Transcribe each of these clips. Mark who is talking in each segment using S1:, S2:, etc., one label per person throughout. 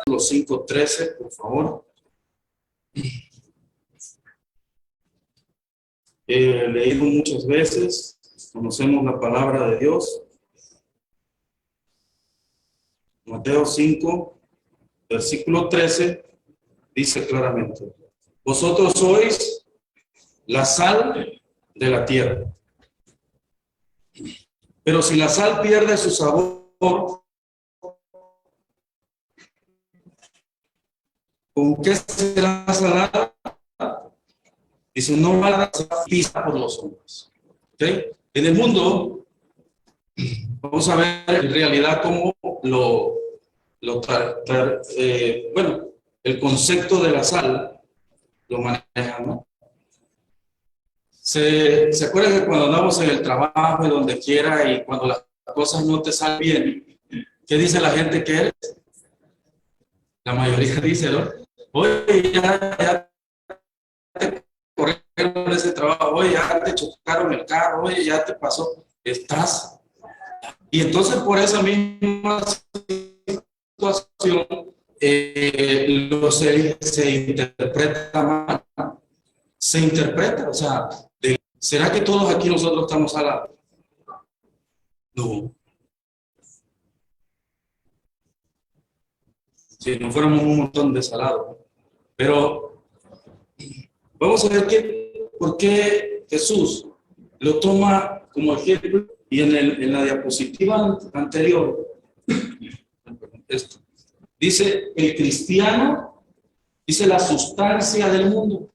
S1: Los 5:13, por favor. Leído muchas veces, conocemos la palabra de Dios. Mateo 5, versículo 13, dice claramente: vosotros sois la sal de la tierra. Pero si la sal pierde su sabor, ¿con qué será salada? Dice, no va a ser vista por los hombres. ¿Okay? En el mundo, vamos a ver en realidad cómo bueno, el concepto de la sal lo manejan, ¿no? ¿Se acuerdan que cuando andamos en el trabajo, en donde quiera, y cuando las cosas no te salen bien, qué dice la gente que eres? La mayoría dice, ¿no? Oye, ya te corrieron en ese trabajo, oye, ya te chocaron el carro, oye, ya te pasó, estás. Y entonces por esa misma situación, se interpreta mal. Se interpreta, o sea, ¿será que todos aquí nosotros estamos salados? No. Si no fuéramos un montón de salados. Pero vamos a ver por qué Jesús lo toma como ejemplo, y en la diapositiva anterior, esto, dice el cristiano, dice la sustancia del mundo.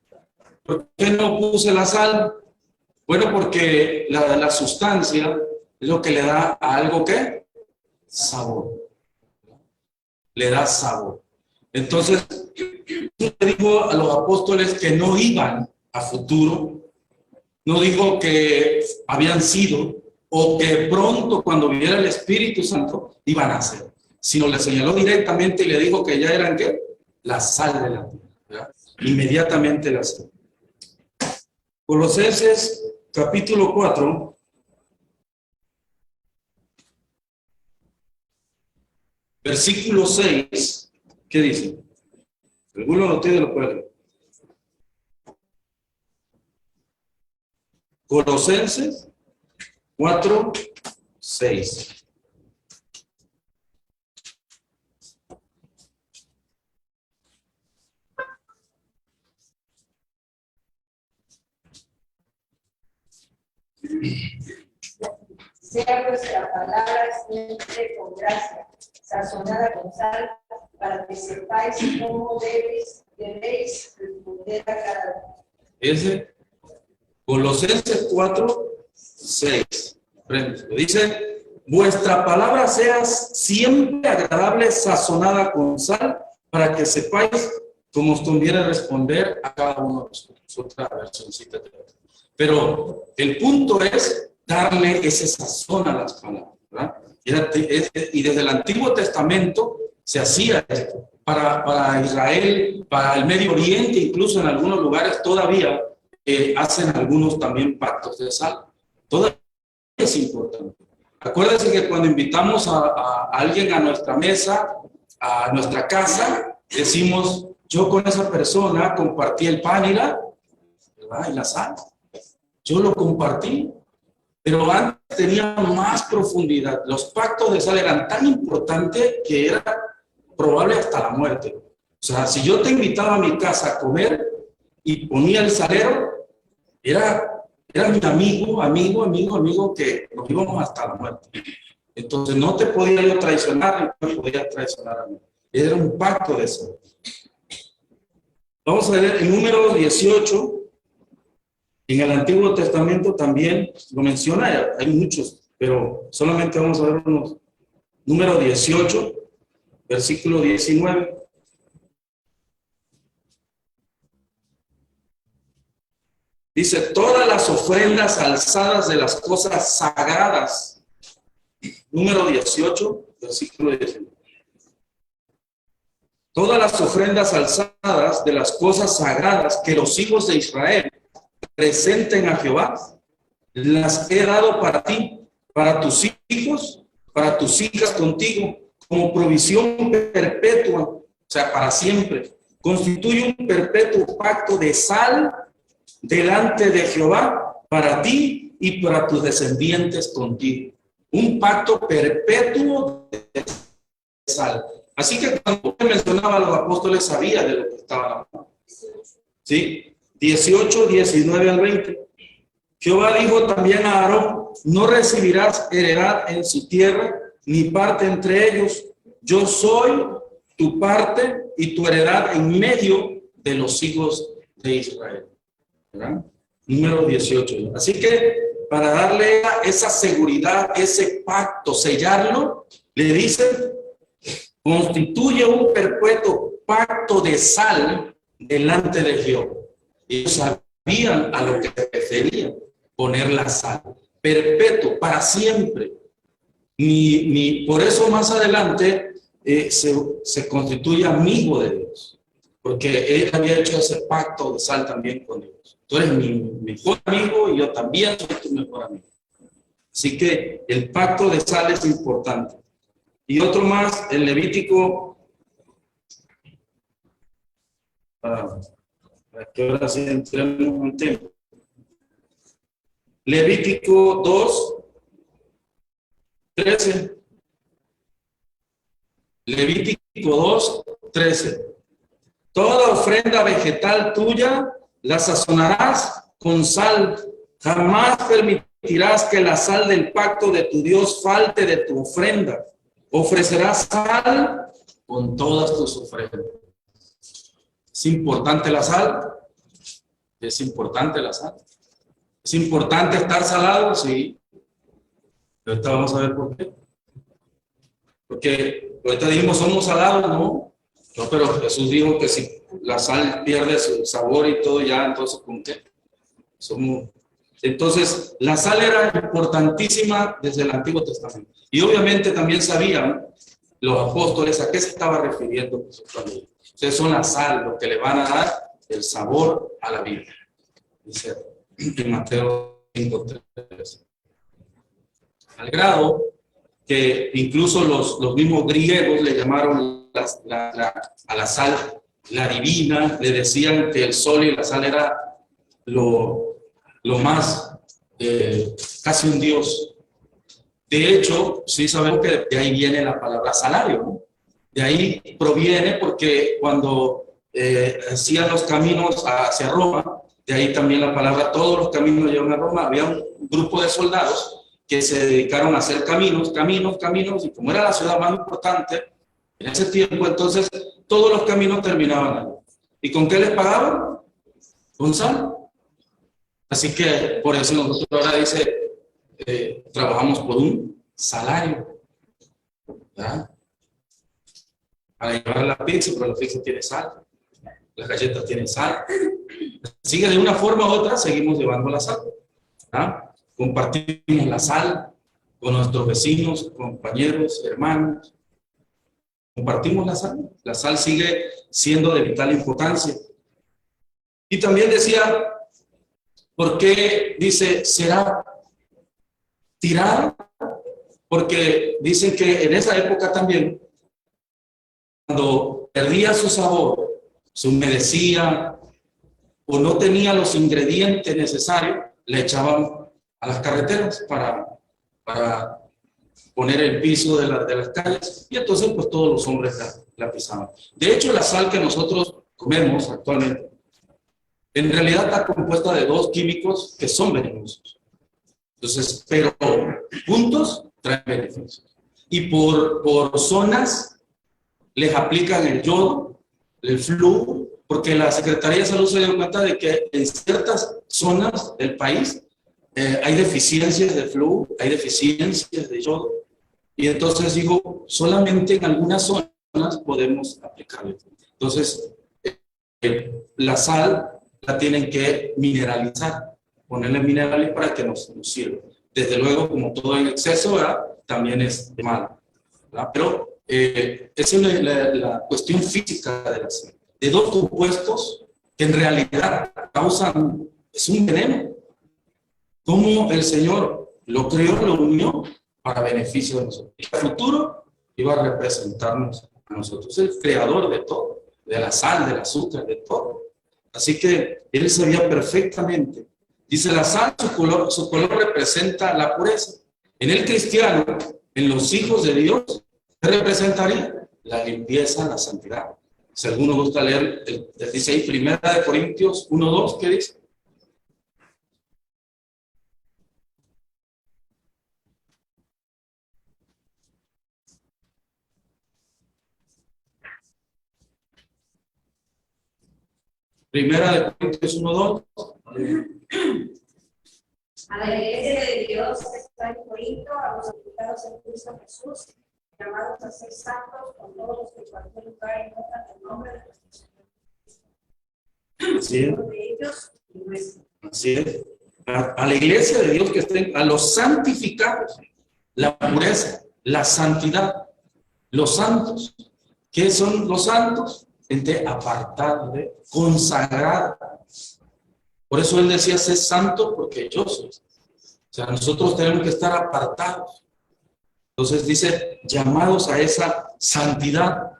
S1: ¿Por qué no puse la sal? Bueno, porque la sustancia es lo que le da a algo, ¿qué? Sabor. Le da sabor. Entonces, le dijo a los apóstoles que no iban a futuro, no dijo que habían sido o que pronto cuando viniera el Espíritu Santo iban a ser, sino le señaló directamente y le dijo que ya eran, ¿qué? La sal de la tierra, ¿verdad? Inmediatamente la sal. Colosenses capítulo 4, versículo 6, ¿qué dice? ¿Alguno lo tiene? Lo puede leer. Colosenses 4, 6.
S2: Sea vuestra palabra siempre con gracia, sazonada con sal, para que sepáis cómo debéis responder a cada uno.
S1: Ese, Colosenses 4, 6. Dice, vuestra palabra sea siempre agradable, sazonada con sal, para que sepáis cómo os conviene responder a cada uno de nosotros. Otra versioncita. Pero el punto es darle ese sazón a las palabras, ¿verdad? Y desde el Antiguo Testamento se hacía esto. Para Israel, para el Medio Oriente, incluso en algunos lugares todavía hacen algunos también pactos de sal. Todavía es importante. Acuérdense que cuando invitamos a alguien a nuestra mesa, a nuestra casa, decimos, yo con esa persona compartí el pan y la sal. Yo lo compartí, pero antes tenía más profundidad. Los pactos de sal eran tan importantes que era probable hasta la muerte. O sea, si yo te invitaba a mi casa a comer y ponía el salero, era mi amigo, que nos íbamos hasta la muerte. Entonces no te podía yo traicionar, ni podías traicionar a mí. Era un pacto de sal. Vamos a ver en Números 18. En el Antiguo Testamento también lo menciona, hay muchos, pero solamente vamos a ver unos. Número 18, versículo 19. Dice, todas las ofrendas alzadas de las cosas sagradas. Número 18, versículo 19. Todas las ofrendas alzadas de las cosas sagradas que los hijos de Israel presenten a Jehová, las he dado para ti, para tus hijos, para tus hijas contigo, como provisión perpetua, o sea, para siempre. Constituye un perpetuo pacto de sal delante de Jehová para ti y para tus descendientes contigo. Un pacto perpetuo de sal. Así que cuando mencionaba a los apóstoles, sabía de lo que estaban hablando. ¿Sí? 18, 19 al 20. Jehová dijo también a Aarón: no recibirás heredad en su tierra, ni parte entre ellos. Yo soy tu parte y tu heredad en medio de los hijos de Israel. ¿Verdad? Número 18. Así que para darle esa seguridad, ese pacto, sellarlo, le dice: constituye un perpetuo pacto de sal delante de Jehová. Ellos sabían a lo que refería poner la sal. Perpetuo, para siempre. Ni por eso más adelante se constituye amigo de Dios. Porque él había hecho ese pacto de sal también con Dios. Tú eres mi mejor amigo y yo también soy tu mejor amigo. Así que el pacto de sal es importante. Y otro más, el Levítico. Para que ahora sí entremos en tema. Levítico 2, 13. Levítico 2, 13. Toda ofrenda vegetal tuya la sazonarás con sal. Jamás permitirás que la sal del pacto de tu Dios falte de tu ofrenda. Ofrecerás sal con todas tus ofrendas. ¿Es importante la sal? ¿Es importante la sal? ¿Es importante estar salado? Sí. Pero ahorita vamos a ver por qué. Porque ahorita dijimos, ¿somos salados? No. No, pero Jesús dijo que si la sal pierde su sabor y todo ya, entonces ¿con qué? Entonces, la sal era importantísima desde el Antiguo Testamento. Y obviamente también sabían los apóstoles a qué se estaba refiriendo Jesús cuando dijo: ustedes son la sal, lo que le van a dar el sabor a la Biblia. Dice en Mateo 5:3. Al grado que incluso los mismos griegos le llamaron a la sal la divina, le decían que el sol y la sal era lo más, casi un dios. De hecho, sí sabemos que de ahí viene la palabra salario, ¿no? De ahí proviene porque cuando hacían los caminos hacia Roma, de ahí también la palabra, todos los caminos llevan a Roma, había un grupo de soldados que se dedicaron a hacer caminos, y como era la ciudad más importante en ese tiempo, entonces todos los caminos terminaban ahí. ¿Y con qué les pagaban? Con sal. Así que por eso nosotros ahora dice, trabajamos por un salario, ¿verdad? Para llevar la pizza, pero la pizza tiene sal, las galletas tienen sal. Así que de una forma u otra seguimos llevando la sal, ¿verdad? Compartimos la sal con nuestros vecinos, compañeros, hermanos. Compartimos la sal. La sal sigue siendo de vital importancia. Y también decía, ¿por qué dice será tirada? Porque dicen que en esa época también, cuando perdía su sabor, se humedecía o no tenía los ingredientes necesarios, le echaban a las carreteras para poner el piso de las calles, y entonces pues todos los hombres la pisaban. De hecho, la sal que nosotros comemos actualmente, en realidad está compuesta de dos químicos que son venenosos. Entonces, pero juntos traen beneficios. Y por zonas les aplican el yodo, el flúor, porque la Secretaría de Salud se dio cuenta de que en ciertas zonas del país hay deficiencias de flúor, hay deficiencias de yodo, y entonces digo, solamente en algunas zonas podemos aplicarlo. Entonces, la sal la tienen que mineralizar, ponerle minerales para que nos sirva. Desde luego, como todo en exceso, ¿verdad?, también es malo, ¿verdad? Pero esa es la cuestión física de la sal. De dos compuestos que en realidad causan, es un veneno. Como el Señor lo creó, lo unió para beneficio de nosotros. En el futuro iba a representarnos a nosotros, el creador de todo, de la sal, del azúcar, de todo. Así que él sabía perfectamente. Dice, la sal, su color representa la pureza. En el cristiano, en los hijos de Dios, ¿qué representaría? La limpieza, la santidad. Si alguno gusta leer, dice ahí, 1 Corintios 1:2, ¿qué dice? Primera de Corintios 1:2.
S2: A la iglesia de Dios que está en Corinto, a los santificados en Cristo Jesús, llamados a ser santos, con todos los que en cualquier lugar invocan el nombre de nuestro Señor.
S1: Así es.
S2: Uno de ellos y nuestro.
S1: Así es. A la iglesia de Dios que estén, a los santificados, la pureza, la santidad, los santos. ¿Qué son los santos? Gente apartada, consagrada. Por eso él decía, sé santo porque yo soy. O sea, nosotros tenemos que estar apartados. Entonces dice, llamados a esa santidad.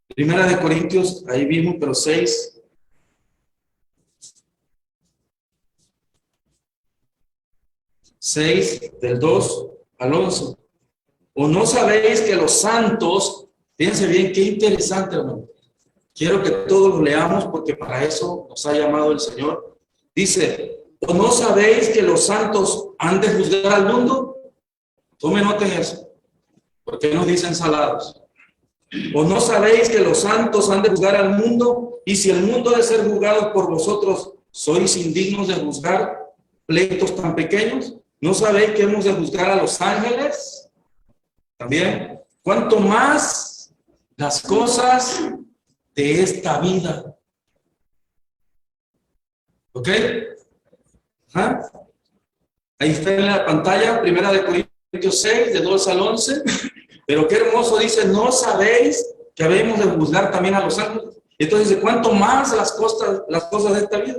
S1: Primera de Corintios, ahí mismo, pero 6. 6, del 2 al 11. ¿O no sabéis que los santos, fíjense bien, qué interesante, hermano. Quiero que todos lo leamos porque para eso nos ha llamado el Señor. Dice, ¿o no sabéis que los santos han de juzgar al mundo? Tomen nota en eso. ¿Por qué nos dicen salados? ¿O no sabéis que los santos han de juzgar al mundo? Y si el mundo ha de ser juzgado por vosotros, ¿sois indignos de juzgar pleitos tan pequeños? ¿No sabéis que hemos de juzgar a los ángeles? También, ¿cuánto más las cosas de esta vida? ¿Ok? ¿Ah? Ahí está en la pantalla, 1 Corintios 6, de 2 al 11. Pero qué hermoso dice, ¿no sabéis que habemos de juzgar también a los ángeles? Entonces dice, ¿cuánto más las cosas de esta vida?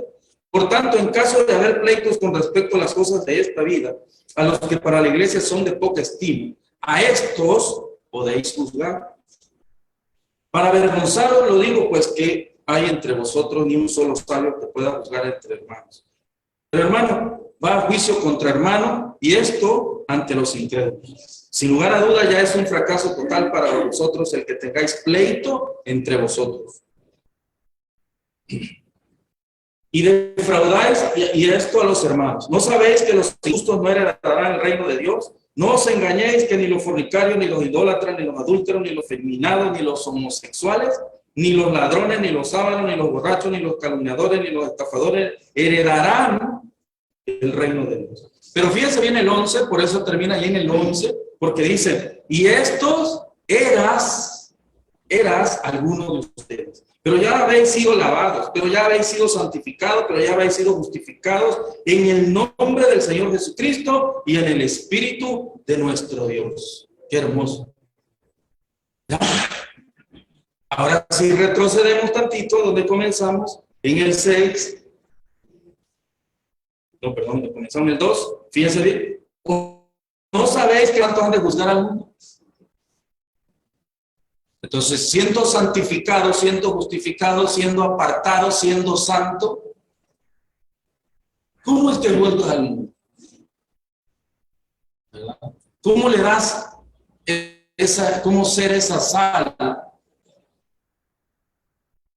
S1: Por tanto, en caso de haber pleitos con respecto a las cosas de esta vida, a los que para la iglesia son de poca estima, a estos podéis juzgar. Para avergonzaros lo digo, pues que hay entre vosotros ni un solo sabio que pueda juzgar entre hermanos. Pero hermano va a juicio contra hermano, y esto ante los incrédulos. Sin lugar a duda ya es un fracaso total para vosotros el que tengáis pleito entre vosotros. Y defraudáis y esto a los hermanos. ¿No sabéis que los justos no heredarán el reino de Dios? No os engañéis que ni los fornicarios, ni los idólatras, ni los adúlteros, ni los feminados, ni los homosexuales, ni los ladrones, ni los ávaros, ni los borrachos, ni los calumniadores, ni los estafadores heredarán el reino de Dios. Pero fíjense bien el 11, por eso termina ahí en el 11, porque dice, y estos eras alguno de ustedes. Pero ya habéis sido lavados, pero ya habéis sido santificados, pero ya habéis sido justificados en el nombre del Señor Jesucristo y en el Espíritu de nuestro Dios. Qué hermoso. ¿Ya? Ahora sí retrocedemos tantito donde comenzamos, en el 6. No, perdón, donde comenzamos en el 2. Fíjense bien. ¿No sabéis que cuántos han de juzgar al mundo? Entonces, siendo santificado, siendo justificado, siendo apartado, siendo santo, ¿cómo es que juzgas al mundo? ¿Verdad? ¿Cómo le das cómo ser esa sal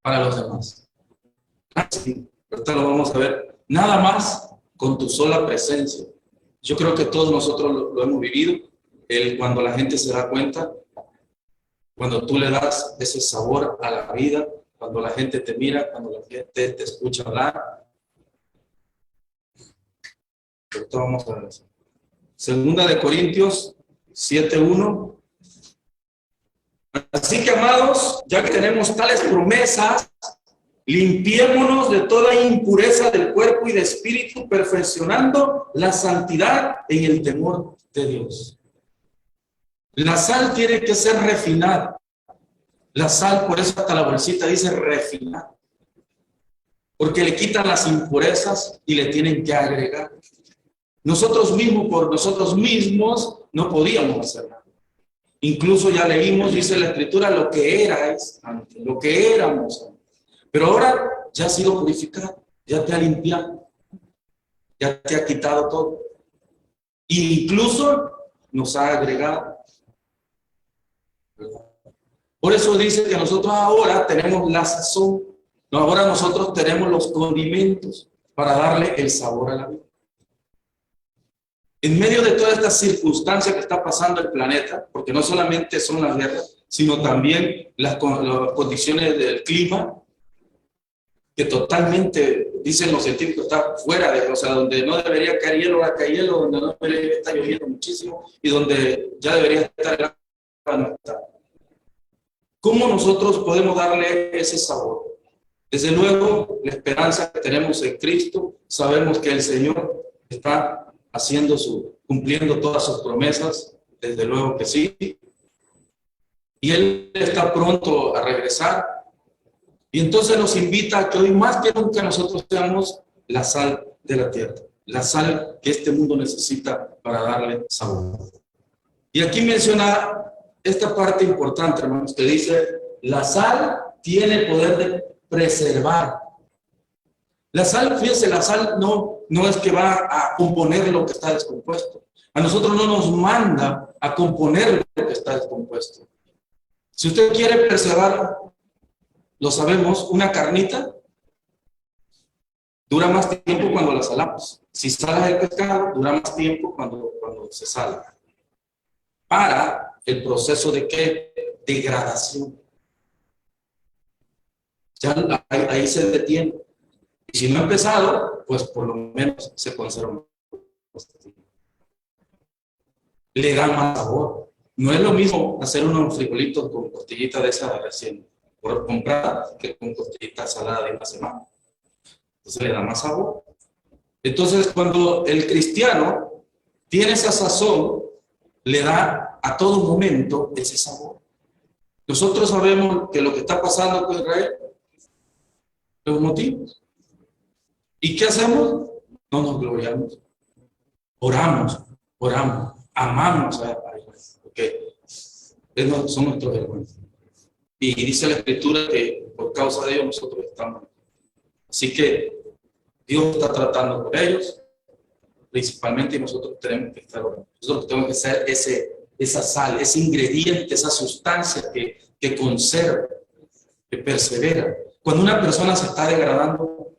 S1: para los demás? Así, ahorita lo vamos a ver. Nada más con tu sola presencia. Yo creo que todos nosotros lo hemos vivido. Cuando la gente se da cuenta, cuando tú le das ese sabor a la vida, cuando la gente te mira, cuando la gente te escucha hablar. Ahorita vamos a ver eso. Segunda de Corintios 7:1. Así que, amados, ya que tenemos tales promesas, limpiémonos de toda impureza del cuerpo y de espíritu, perfeccionando la santidad en el temor de Dios. La sal tiene que ser refinada. La sal, por eso hasta la bolsita dice refinar. Porque le quitan las impurezas y le tienen que agregar. Nosotros mismos, por nosotros mismos, no podíamos hacer nada. Incluso ya leímos, dice la Escritura, lo que erais antes, lo que éramos antes. Pero ahora ya ha sido purificado, ya te ha limpiado, ya te ha quitado todo. E incluso nos ha agregado. Por eso dice que nosotros ahora tenemos la sazón. No, ahora nosotros tenemos los condimentos para darle el sabor a la vida. En medio de toda esta circunstancia que está pasando el planeta, porque no solamente son las guerras, sino también las condiciones del clima, que totalmente, dicen los científicos, está fuera de, o sea, donde no debería caer hielo, va a caer hielo, donde no debería estar lloviendo muchísimo, y donde ya debería estar el agua, no está. ¿Cómo nosotros podemos darle ese sabor? Desde luego, la esperanza que tenemos en Cristo, sabemos que el Señor está cumpliendo todas sus promesas, desde luego que sí, y Él está pronto a regresar, y entonces nos invita a que hoy más que nunca nosotros seamos la sal de la tierra, la sal que este mundo necesita para darle sabor. Y aquí menciona esta parte importante, hermanos, que dice, la sal tiene poder de preservar. La sal, fíjense, la sal no es que va a componer lo que está descompuesto. A nosotros no nos manda a componer lo que está descompuesto. Si usted quiere preservar, lo sabemos, una carnita dura más tiempo cuando la salamos. Si salas el pescado, dura más tiempo cuando se sala. Para el proceso de ¿qué? Degradación. Ya ahí se detiene. Y si no ha empezado, pues por lo menos se conserva. Le da más sabor. No es lo mismo hacer unos frijolitos con costillita de esa recién comprada que con costillita salada de una semana. Entonces le da más sabor. Entonces cuando el cristiano tiene esa sazón, le da a todo momento ese sabor. Nosotros sabemos que lo que está pasando con Israel, los motivos. ¿Y qué hacemos? No nos gloriamos. Oramos, amamos a Israel, porque son nuestros hermanos. Y dice la Escritura que por causa de ellos nosotros estamos. Así que Dios está tratando con ellos, principalmente, y nosotros tenemos que estar orando. Nosotros tenemos que ser esa sal, ese ingrediente, esa sustancia que conserva, que persevera. Cuando una persona se está degradando,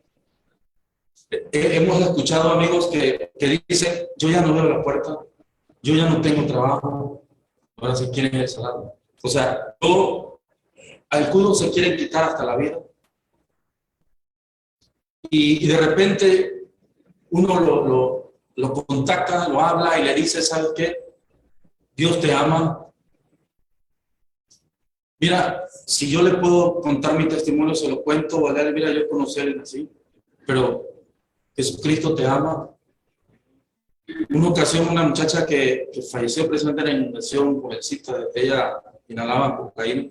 S1: hemos escuchado amigos que dicen, yo ya no veo la puerta, yo ya no tengo trabajo, ahora se quieren el salario. O sea, algunos se quieren quitar hasta la vida. Y de repente uno lo contacta, lo habla y le dice, ¿sabes qué? Dios te ama. Mira, si yo le puedo contar mi testimonio, se lo cuento, ¿vale? Mira, yo conocí a alguien así, pero Jesucristo te ama. Una ocasión, una muchacha que falleció precisamente en la inundación, jovencita, ella inhalaba cocaína.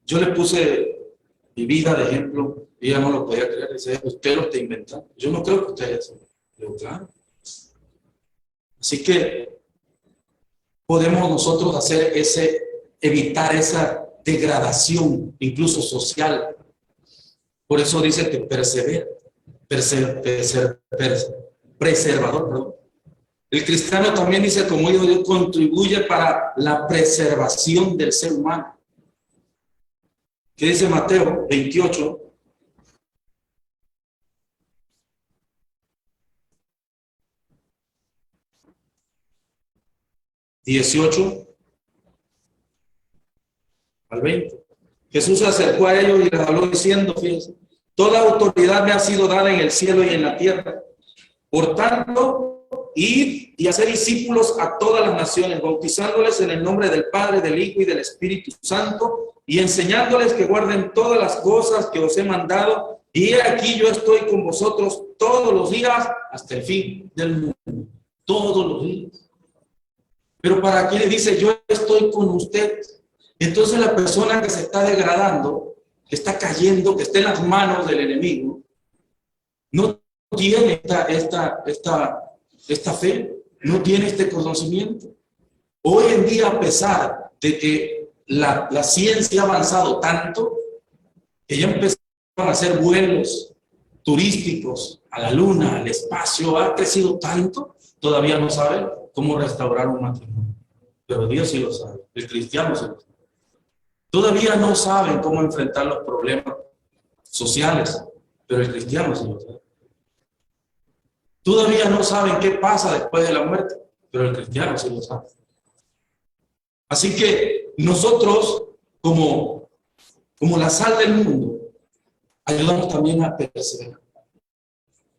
S1: Yo le puse mi vida de ejemplo, y ella no lo podía creer. Dice, usted lo está inventando. Yo no creo que usted haya sido. Digo, claro. Así que podemos nosotros hacer evitar esa degradación, incluso social. Por eso dice que preservador, perdón. El cristiano también dice, como Dios contribuye para la preservación del ser humano. ¿Qué dice Mateo 28? (18 al 20). Jesús se acercó a ellos y les habló diciendo, fíjense, toda autoridad me ha sido dada en el cielo y en la tierra. Por tanto, id y hacer discípulos a todas las naciones, bautizándoles en el nombre del Padre, del Hijo y del Espíritu Santo, y enseñándoles que guarden todas las cosas que os he mandado. Y aquí yo estoy con vosotros todos los días hasta el fin del mundo. Todos los días. Pero para quien dice, yo estoy con ustedes. Entonces la persona que se está degradando, que está cayendo, que está en las manos del enemigo, no tiene esta fe, no tiene este conocimiento. Hoy en día, a pesar de que la ciencia ha avanzado tanto, que ya empezaron a hacer vuelos turísticos a la luna, al espacio, ha crecido tanto, todavía no saben cómo restaurar un matrimonio. Pero Dios sí lo sabe, el cristiano sí lo sabe. Todavía no saben cómo enfrentar los problemas sociales, pero el cristiano sí lo sabe. Todavía no saben qué pasa después de la muerte, pero el cristiano sí lo sabe. Así que nosotros, como la sal del mundo, ayudamos también a perseverar.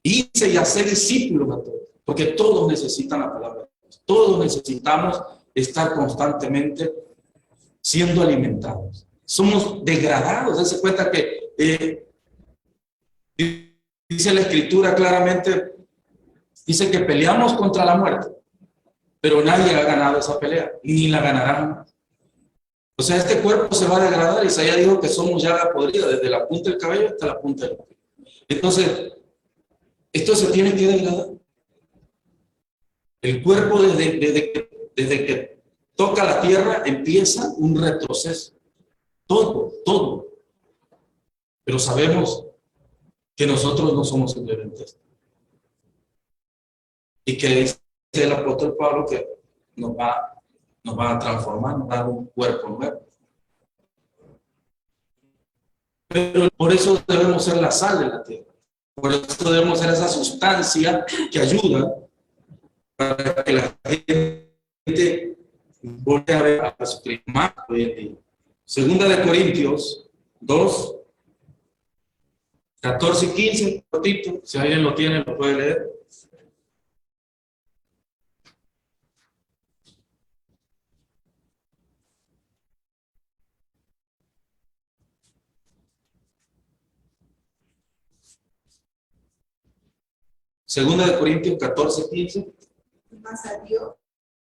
S1: Irse y hacer discípulos a todos, porque todos necesitan la palabra de Dios. Todos necesitamos estar constantemente siendo alimentados. Somos degradados. Dense cuenta que dice la Escritura claramente, dice que peleamos contra la muerte, pero nadie ha ganado esa pelea, ni la ganarán. O sea, este cuerpo se va a degradar. Isaías dijo que somos llaga podrida, desde la punta del cabello hasta la punta del pie. Entonces, esto se tiene que degradar. El cuerpo, desde que toca la tierra, empieza un retroceso. Todo. Pero sabemos que nosotros no somos simplemente esto. Y que dice el apóstol Pablo que nos va a transformar, nos va a dar un cuerpo nuevo. Pero por eso debemos ser la sal de la tierra. Por eso debemos ser esa sustancia que ayuda para que la gente voltee a ver a Jesucristo más hoy en día. Segunda de Corintios 2, 14 y 15, cortito, si alguien lo tiene, lo puede leer. Segunda de Corintios 14, 15.
S2: Mas a Dios,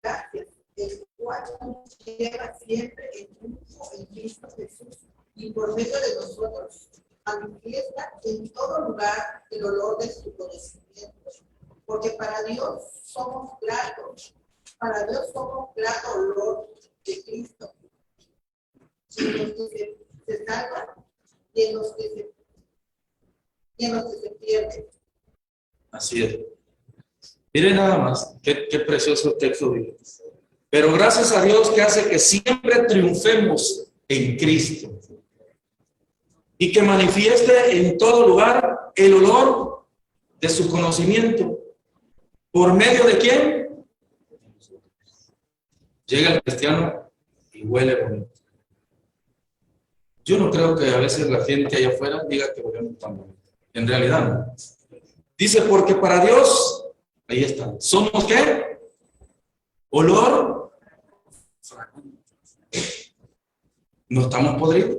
S2: gracias, el cual nos lleva siempre en triunfo en Cristo Jesús, y por medio de nosotros manifiesta en todo lugar el olor de su conocimiento. Porque para Dios somos gratos olor de Cristo, en los que se salvan y en los que se pierden.
S1: Así es. Miren nada más, qué precioso texto bíblico. Pero gracias a Dios que hace que siempre triunfemos en Cristo. Y que manifieste en todo lugar el olor de su conocimiento. ¿Por medio de quién? Llega el cristiano y huele bonito. Yo no creo que a veces la gente allá afuera diga que huele tan bonito. En realidad no. Dice, porque para Dios, ahí está, ¿somos qué? Olor fragante. No estamos podridos.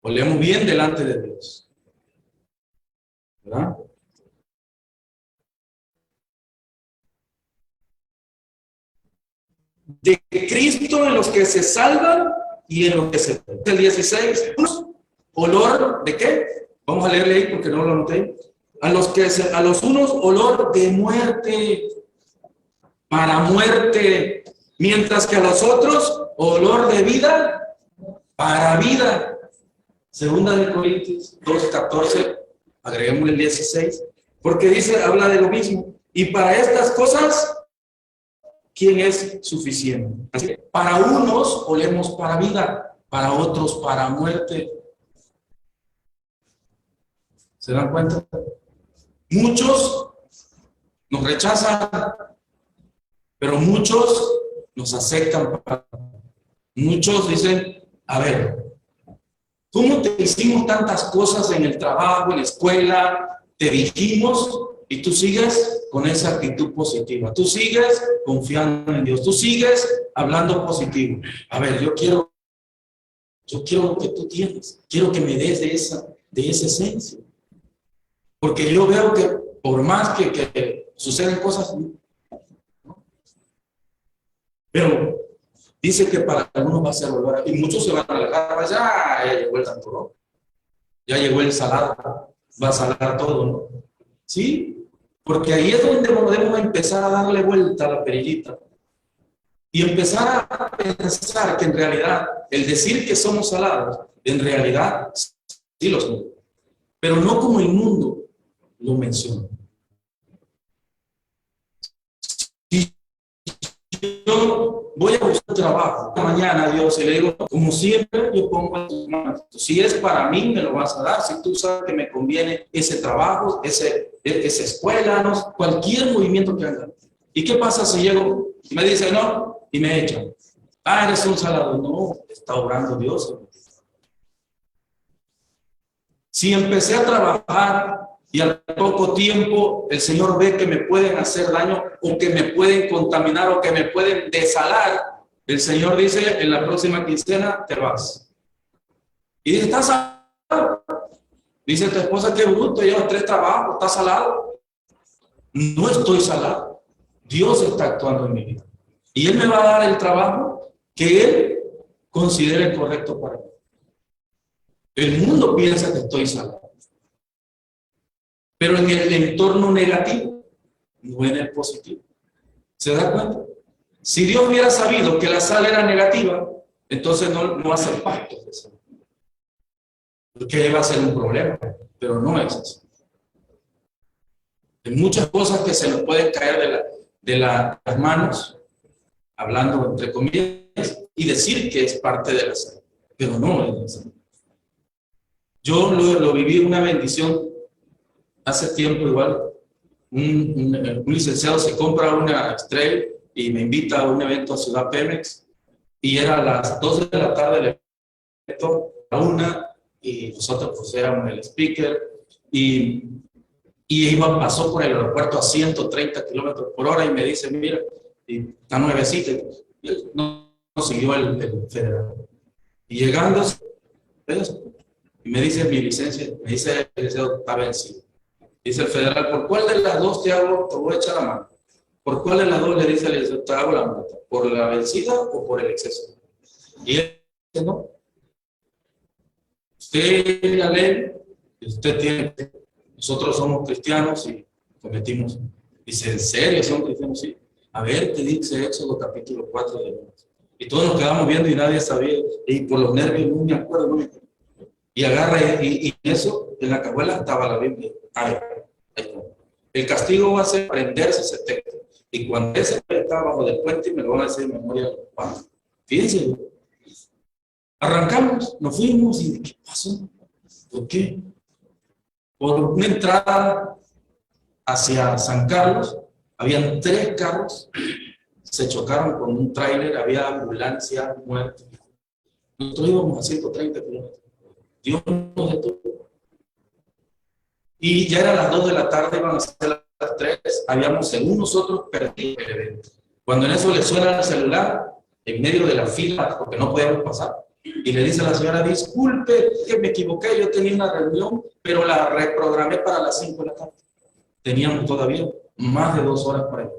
S1: Olemos bien delante de Dios. ¿Verdad? De Cristo en los que se salvan y en los que se... El 16, olor ¿de qué? Vamos a leerle ahí porque no lo anoté. A los unos olor de muerte, para muerte, mientras que a los otros olor de vida, para vida. Segunda de Corintios 2:14, agreguemos el 16, porque dice, habla de lo mismo. Y para estas cosas, ¿quién es suficiente? Así que para unos olemos para vida, para otros para muerte. ¿Se dan cuenta? Muchos nos rechazan, pero muchos nos aceptan. Muchos dicen, a ver, ¿cómo te hicimos tantas cosas en el trabajo, en la escuela? Te dijimos y tú sigues con esa actitud positiva. Tú sigues confiando en Dios. Tú sigues hablando positivo. A ver, yo quiero lo que tú tienes. Quiero que me des de esa esencia. Porque yo veo que por más que suceden cosas, pero dice que para algunos va a ser volver, y muchos se van a alejar, ya llegó el santo, ya llegó el salado, va a salar todo, ¿no? ¿Sí? Porque ahí es donde podemos empezar a darle vuelta a la perillita. y empezar a pensar que en realidad el decir que somos salados, en realidad sí lo somos, pero no como el mundo lo menciona. Si yo voy a buscar trabajo mañana, Dios, y le digo, como siempre, yo pongo en tus manos. Si es para mí, me lo vas a dar. Si tú sabes que me conviene ese trabajo, esa escuela, no, cualquier movimiento que haga. ¿Y qué pasa si llego y me dice no y me echan? Ah, eres un salado. No, está obrando Dios. Si empecé a trabajar y al poco tiempo el Señor ve que me pueden hacer daño o que me pueden contaminar o que me pueden desalar, el Señor dice, en la próxima quincena te vas. Y dice, ¿estás salado? Dice tu esposa, qué bruto, llevas 3 trabajos, ¿estás salado? No estoy salado. Dios está actuando en mi vida. Y Él me va a dar el trabajo que Él considere correcto para mí. El mundo piensa que estoy salado. Pero en el entorno negativo, no en el positivo. ¿Se da cuenta? Si Dios hubiera sabido que la sal era negativa, entonces no hace pacto de sal. Porque va a ser un problema, pero no es eso. Hay muchas cosas que se nos pueden caer de las manos, hablando entre comillas, y decir que es parte de la sal, pero no es la sal. Yo lo viví una bendición hace tiempo igual. Un licenciado se compra una Estrella y me invita a un evento a Ciudad Pemex y era a las 12 de la tarde el evento, a 1 y nosotros pues éramos el speaker y pasó por el aeropuerto a 130 kilómetros por hora y me dice, mira, y está nuevecita, y no siguió el federal. Y llegando, y me dice mi licencia, me dice el licenciado, está vencido. Dice el federal, ¿por cuál de las dos te voy a echar la mano? ¿Por cuál de las dos le dice el licenciado, te hago la multa? ¿Por la vencida o por el exceso? Y él dice, no. Usted tiene la ley, usted tiene, nosotros somos cristianos y cometimos. Dice, ¿en serio son cristianos? Sí. A ver, te dice Éxodo capítulo 4 de Números. Y todos nos quedamos viendo y nadie sabía. Y por los nervios no me acuerdo. Y agarra y eso, en la cajuela estaba la Biblia. Ahí está. El castigo va a ser prenderse ese texto. Y cuando ese está abajo del puente, me lo van a hacer en memoria. Fíjense. Arrancamos, nos fuimos y ¿qué pasó? ¿Por qué? Por una entrada hacia San Carlos, habían 3 carros, se chocaron con un tráiler, había ambulancia, muertos. Nosotros íbamos a 130 kilómetros. Dios nos detuvo. Y ya eran las 2 de la tarde, iban a ser las 3, habíamos según nosotros perdido el evento. Cuando en eso le suena el celular, en medio de la fila, porque no podíamos pasar, y le dice a la señora, disculpe, que me equivoqué, yo tenía una reunión, pero la reprogramé para las 5 de la tarde. Teníamos todavía más de 2 horas para ir.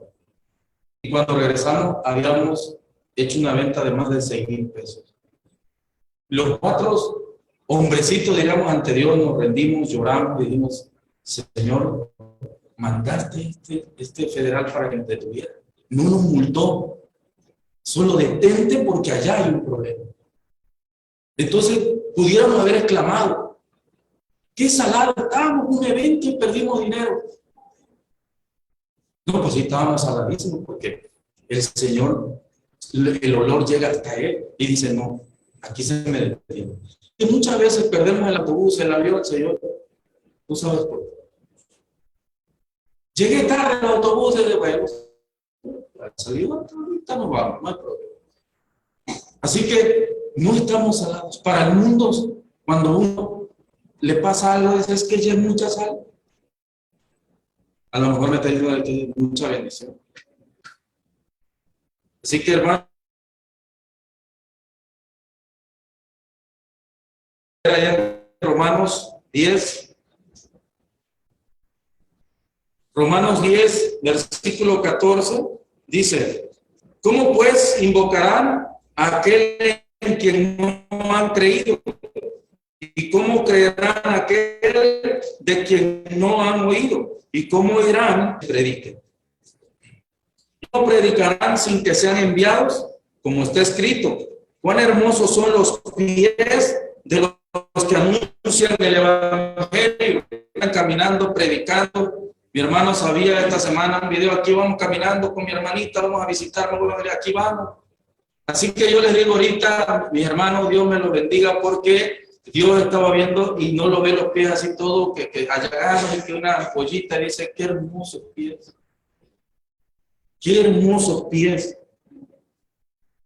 S1: Y cuando regresamos, habíamos hecho una venta de más de 6,000 pesos. Los 4 hombrecitos, digamos, ante Dios, nos rendimos, lloramos y dijimos, Señor, mandaste este federal para que nos detuviera. No nos multó, solo detente porque allá hay un problema. Entonces, pudiéramos haber exclamado, qué salado estábamos, un evento y perdimos dinero. No, pues sí, estábamos saladísimos porque el Señor, el olor llega hasta Él y dice, no, aquí se me detiene. Y muchas veces perdemos el autobús, el avión, Señor, tú sabes por qué. Llegué tarde al autobús y de bueno, salió, ahorita nos vamos, no hay problema. Así que no estamos salados. Para el mundo, cuando uno le pasa algo, es que ya es mucha sal. A lo mejor me está diciendo que es mucha bendición. Así que, hermano, Romanos 10, versículo 14, dice, ¿cómo pues invocarán a aquel en quien no han creído? ¿Y cómo creerán a aquel de quien no han oído? ¿Y cómo irán? Prediquen. predicarán sin que sean enviados? Como está escrito, cuán hermosos son los pies de los que anuncian el evangelio, están caminando, predicando. Mi hermano sabía esta semana un video, aquí vamos caminando con mi hermanita, vamos a visitar, aquí vamos. Así que yo les digo ahorita, mis hermanos, Dios me los bendiga, porque Dios estaba viendo y no lo ve los pies así todo, que allagados, y que una pollita dice, qué hermosos pies. Qué hermosos pies.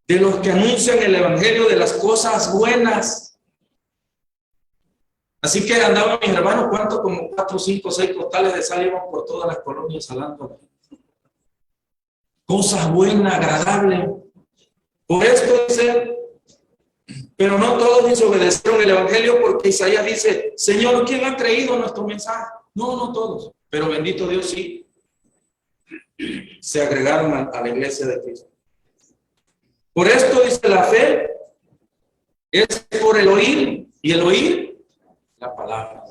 S1: De los que anuncian el evangelio de las cosas buenas. Así que andaban mis hermanos, ¿cuánto? Como 4, 5, 6 costales de sal iban por todas las colonias hablando. Cosas buenas, agradables. Por esto dice, pero no todos desobedecieron el evangelio, porque Isaías dice, Señor, ¿quién ha creído nuestro mensaje? No, no todos, pero bendito Dios sí. Se agregaron a la iglesia de Cristo. Por esto dice, la fe es por el oír, y el oír la palabra.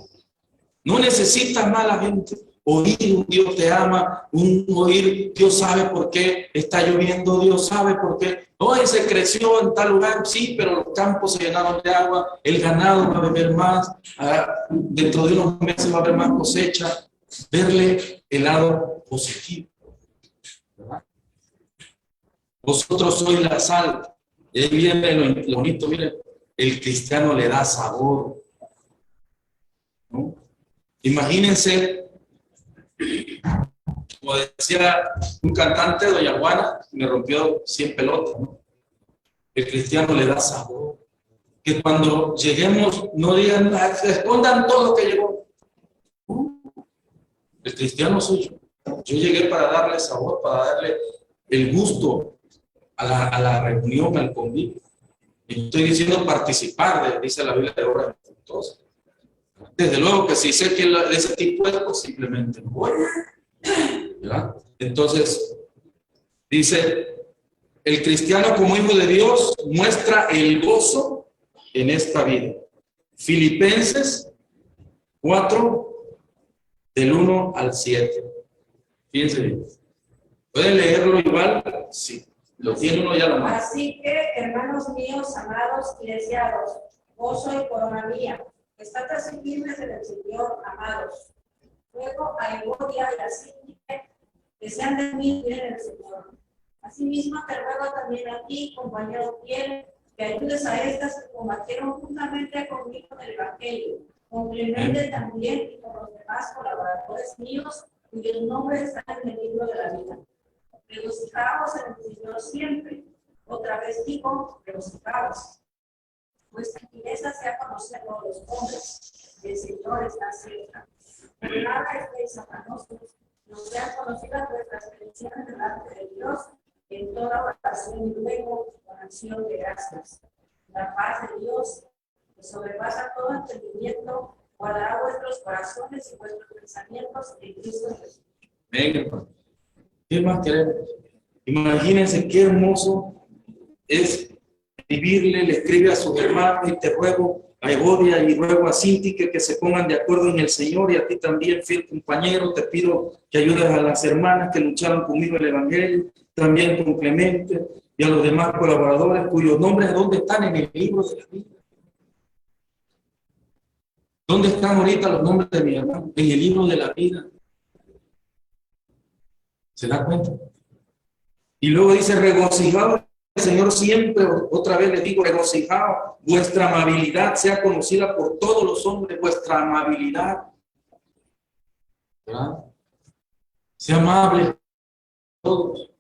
S1: No necesitas más la gente. Oír, un Dios te ama, un oír, Dios sabe por qué está lloviendo, Dios sabe por qué. Hoy se creció en tal lugar, sí, pero los campos se llenaron de agua, el ganado va a beber más, dentro de unos meses va a haber más cosecha. Verle el lado positivo, ¿verdad? Vosotros sois la sal. Y ahí viene lo bonito, miren, el cristiano le da sabor, ¿no? Imagínense, como decía un cantante, doña Juana, me rompió 100 pelotas, ¿no? El cristiano le da sabor. Que cuando lleguemos no digan, escondan todo lo que llegó. El cristiano soy yo. Yo llegué para darle sabor, para darle el gusto a la reunión, al convivio. Y estoy diciendo participar, dice la Biblia, de obras fructuosas. Desde luego que si sé que de ese tipo es, pues simplemente no voy. ¿Verdad? Entonces, dice, el cristiano como hijo de Dios muestra el gozo en esta vida. Filipenses 4, del 1 al 7. Fíjense bien. ¿Pueden leerlo igual? Sí. Lo tiene uno ya la mano.
S3: Así que, hermanos míos, amados y deseados, gozo y corona mía, estad así firmes en el Señor, amados. Luego a Evodia y a Síntique, que sean de mí bien en el Señor. Asimismo te ruego también a ti, compañero fiel, que ayudes a estas que combatieron juntamente conmigo en el Evangelio, con Clemente también y con los demás colaboradores míos, cuyos nombres están en el libro de la vida. Regocijaos en el Señor siempre. Otra vez digo, regocijaos. Vuestra riqueza sea conocer a todos los hombres. El Señor está cerca. Pero nada estéis afanosos, no sean conocidas vuestras peticiones delante de Dios en toda oración y luego con acción de gracias. La paz de Dios, que sobrepasa todo entendimiento, guardará vuestros corazones y vuestros pensamientos en Cristo Jesús.
S1: Venga, hermano. ¿Qué más queremos? Imagínense qué hermoso es vivirle, le escribe a sus hermanos, y te ruego a Evodia y ruego a Síntique que se pongan de acuerdo en el Señor, y a ti también, fiel compañero, te pido que ayudes a las hermanas que lucharon conmigo en el Evangelio, también con Clemente y a los demás colaboradores cuyos nombres, ¿dónde están? En el libro de la vida. ¿Dónde están ahorita los nombres de mi hermano? En el libro de la vida. ¿Se da cuenta? Y luego dice, regocijaos el Señor siempre. Otra vez les digo, regocijaos. Vuestra amabilidad sea conocida por todos los hombres. Vuestra amabilidad, ¿verdad? Sea amable todos.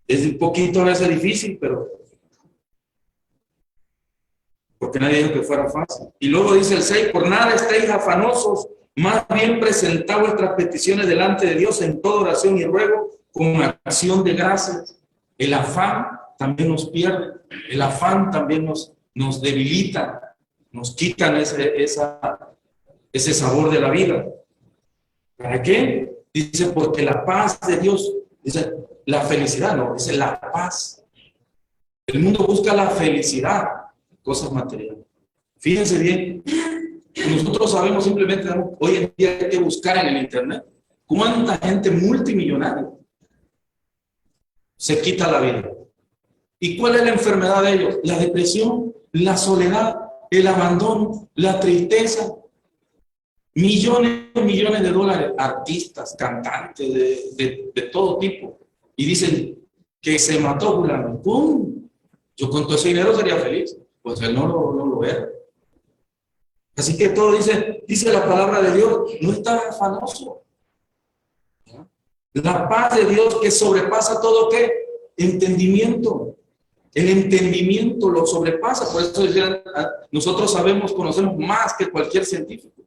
S1: Es un poquito a veces difícil, pero porque nadie dijo que fuera fácil. Y luego dice el 6, por nada estéis afanosos, más bien presentad vuestras peticiones delante de Dios en toda oración y ruego con acción de gracias. El afán también nos pierde, el afán también nos debilita, nos quitan ese sabor de la vida. ¿Para qué? Dice, porque la paz de Dios, dice, la felicidad, no, dice la paz. El mundo busca la felicidad, cosas materiales. Fíjense bien, nosotros sabemos simplemente, hoy en día hay que buscar en el internet cuánta gente multimillonaria se quita la vida. ¿Y cuál es la enfermedad de ellos? La depresión, la soledad, el abandono, la tristeza. Millones y millones de dólares, artistas, cantantes de todo tipo. Y dicen que se mató fulano. ¡Pum! Yo con todo ese dinero sería feliz. Pues él no lo era. Así que todo dice la palabra de Dios, no está afanoso. La paz de Dios que sobrepasa todo ¿qué? Entendimiento. El entendimiento lo sobrepasa. Por eso decían, nosotros conocemos más que cualquier científico.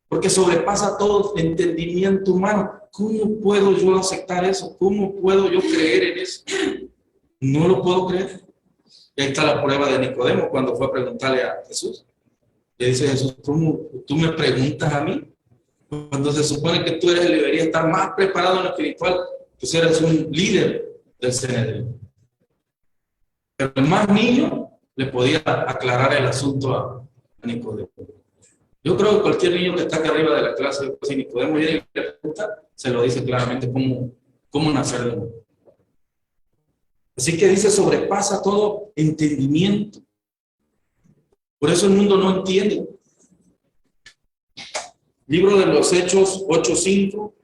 S1: Porque sobrepasa todo entendimiento humano. ¿Cómo puedo yo aceptar eso? ¿Cómo puedo yo creer en eso? No lo puedo creer. Y ahí está la prueba de Nicodemo cuando fue a preguntarle a Jesús. Le dice Jesús, ¿cómo tú me preguntas a mí? Cuando se supone que tú deberías estar más preparado en lo espiritual, tú eres un líder del Sanedrín. Pero el más niño le podía aclarar el asunto a Nicodemo. Yo creo que cualquier niño que está aquí arriba de la clase, si Nicodemo viene y le pregunta, se lo dice claramente cómo nacer de nuevo. Así que dice, sobrepasa todo entendimiento. Por eso el mundo no entiende. Libro de los Hechos 8:5.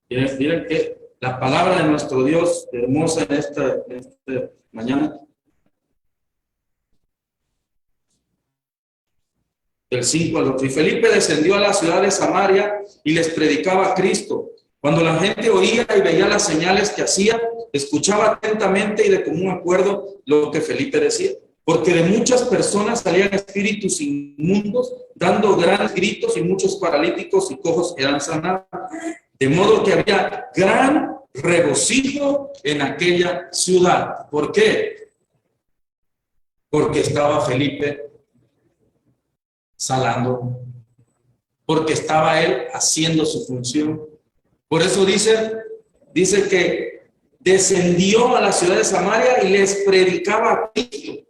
S1: Miren que la palabra de nuestro Dios, hermosa en esta mañana. Del 5 al 8. Y Felipe descendió a la ciudad de Samaria y les predicaba a Cristo. Cuando la gente oía y veía las señales que hacía, escuchaba atentamente y de común acuerdo lo que Felipe decía. Porque de muchas personas salían espíritus inmundos, dando grandes gritos, y muchos paralíticos y cojos eran sanados. De modo que había gran regocijo en aquella ciudad. ¿Por qué? Porque estaba Felipe sanando, porque estaba él haciendo su función. Por eso dice que descendió a la ciudad de Samaria y les predicaba a Cristo.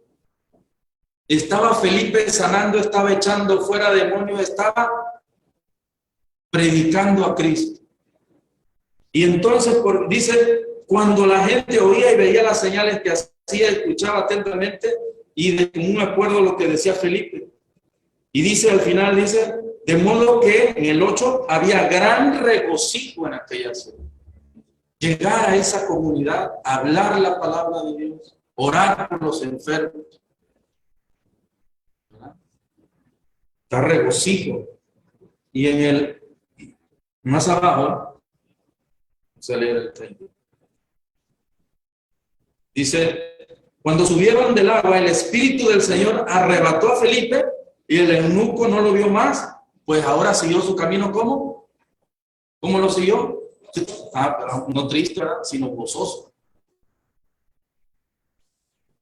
S1: Estaba Felipe sanando, estaba echando fuera demonios, estaba predicando a Cristo. Y entonces dice, cuando la gente oía y veía las señales que hacía, escuchaba atentamente y de común acuerdo lo que decía Felipe. Y dice al final, de modo que en el 8 había gran regocijo en aquella ciudad. Llegar a esa comunidad, hablar la palabra de Dios, orar por los enfermos. ¿Verdad? Está regocijo. Y en el más abajo, se lee el 30. Dice, cuando subieron del agua, el Espíritu del Señor arrebató a Felipe y el eunuco no lo vio más, pues ahora siguió su camino. ¿Cómo? ¿Cómo lo siguió? Pero no triste, ¿verdad? Sino gozoso.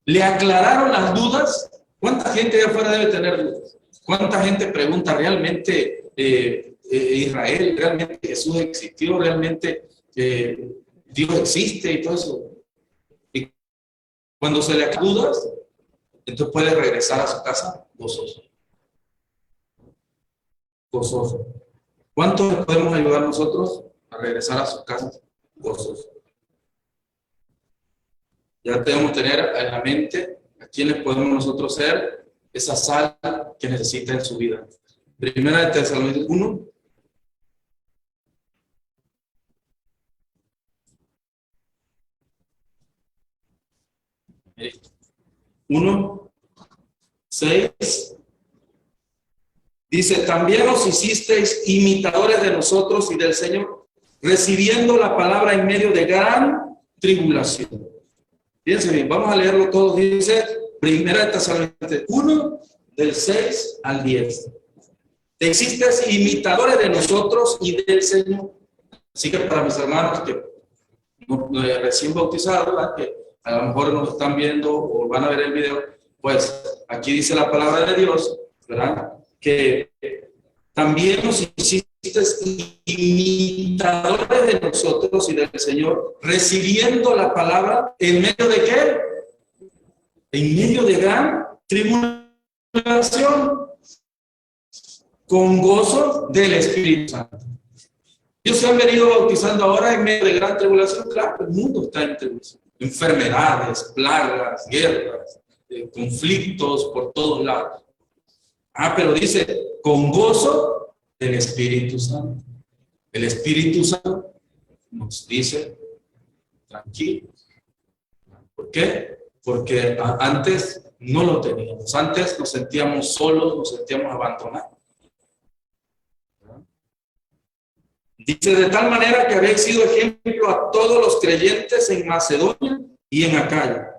S1: Le aclararon las dudas. ¿Cuánta gente de afuera debe tener dudas? ¿Cuánta gente pregunta realmente Israel, realmente Jesús existió, realmente Dios existe y todo eso? Y cuando se le aclaran dudas, entonces puede regresar a su casa gozoso. Gozoso. ¿Cuánto podemos ayudar nosotros a regresar a sus casas gozosos? Ya debemos tener en la mente a quienes podemos nosotros ser esa sal que necesita en su vida. Primera de Tesalonicenses 1. Uno, 6. Dice, también os hicisteis imitadores de nosotros y del Señor, recibiendo la palabra en medio de gran tribulación. Fíjense bien, vamos a leerlo todo. Dice, primera de Tesalonicenses 1, del 6 al 10. Te hicisteis imitadores de nosotros y del Señor. Así que para mis hermanos que recién bautizados, ¿verdad?, que a lo mejor nos están viendo o van a ver el video, pues aquí dice la palabra de Dios, ¿verdad?, que también nos hiciste imitadores de nosotros y del Señor, recibiendo la palabra en medio de ¿qué? En medio de gran tribulación, con gozo del Espíritu Santo. Ellos se han venido bautizando ahora en medio de gran tribulación. Claro, el mundo está en tribulación. Enfermedades, plagas, guerras, conflictos por todos lados. Pero dice, con gozo del Espíritu Santo. El Espíritu Santo nos dice, tranquilos. ¿Por qué? Porque antes no lo teníamos. Antes nos sentíamos solos, nos sentíamos abandonados. Dice, de tal manera que habéis sido ejemplo a todos los creyentes en Macedonia y en Acaya.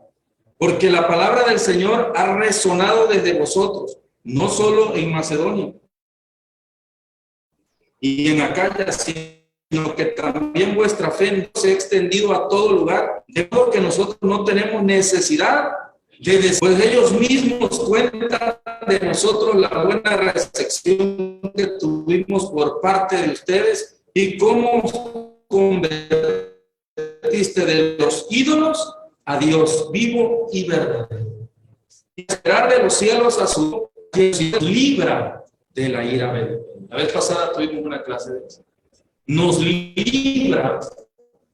S1: Porque la palabra del Señor ha resonado desde vosotros, no solo en Macedonia y en Acaya, sino que también vuestra fe se ha extendido a todo lugar, de modo que nosotros no tenemos necesidad de después ellos mismos cuentan de nosotros la buena recepción que tuvimos por parte de ustedes y cómo convertiste de los ídolos a Dios vivo y verdadero. Y esperar de los cielos a su que nos libra de la ira venidera. La vez pasada tuvimos una clase de eso. Nos libra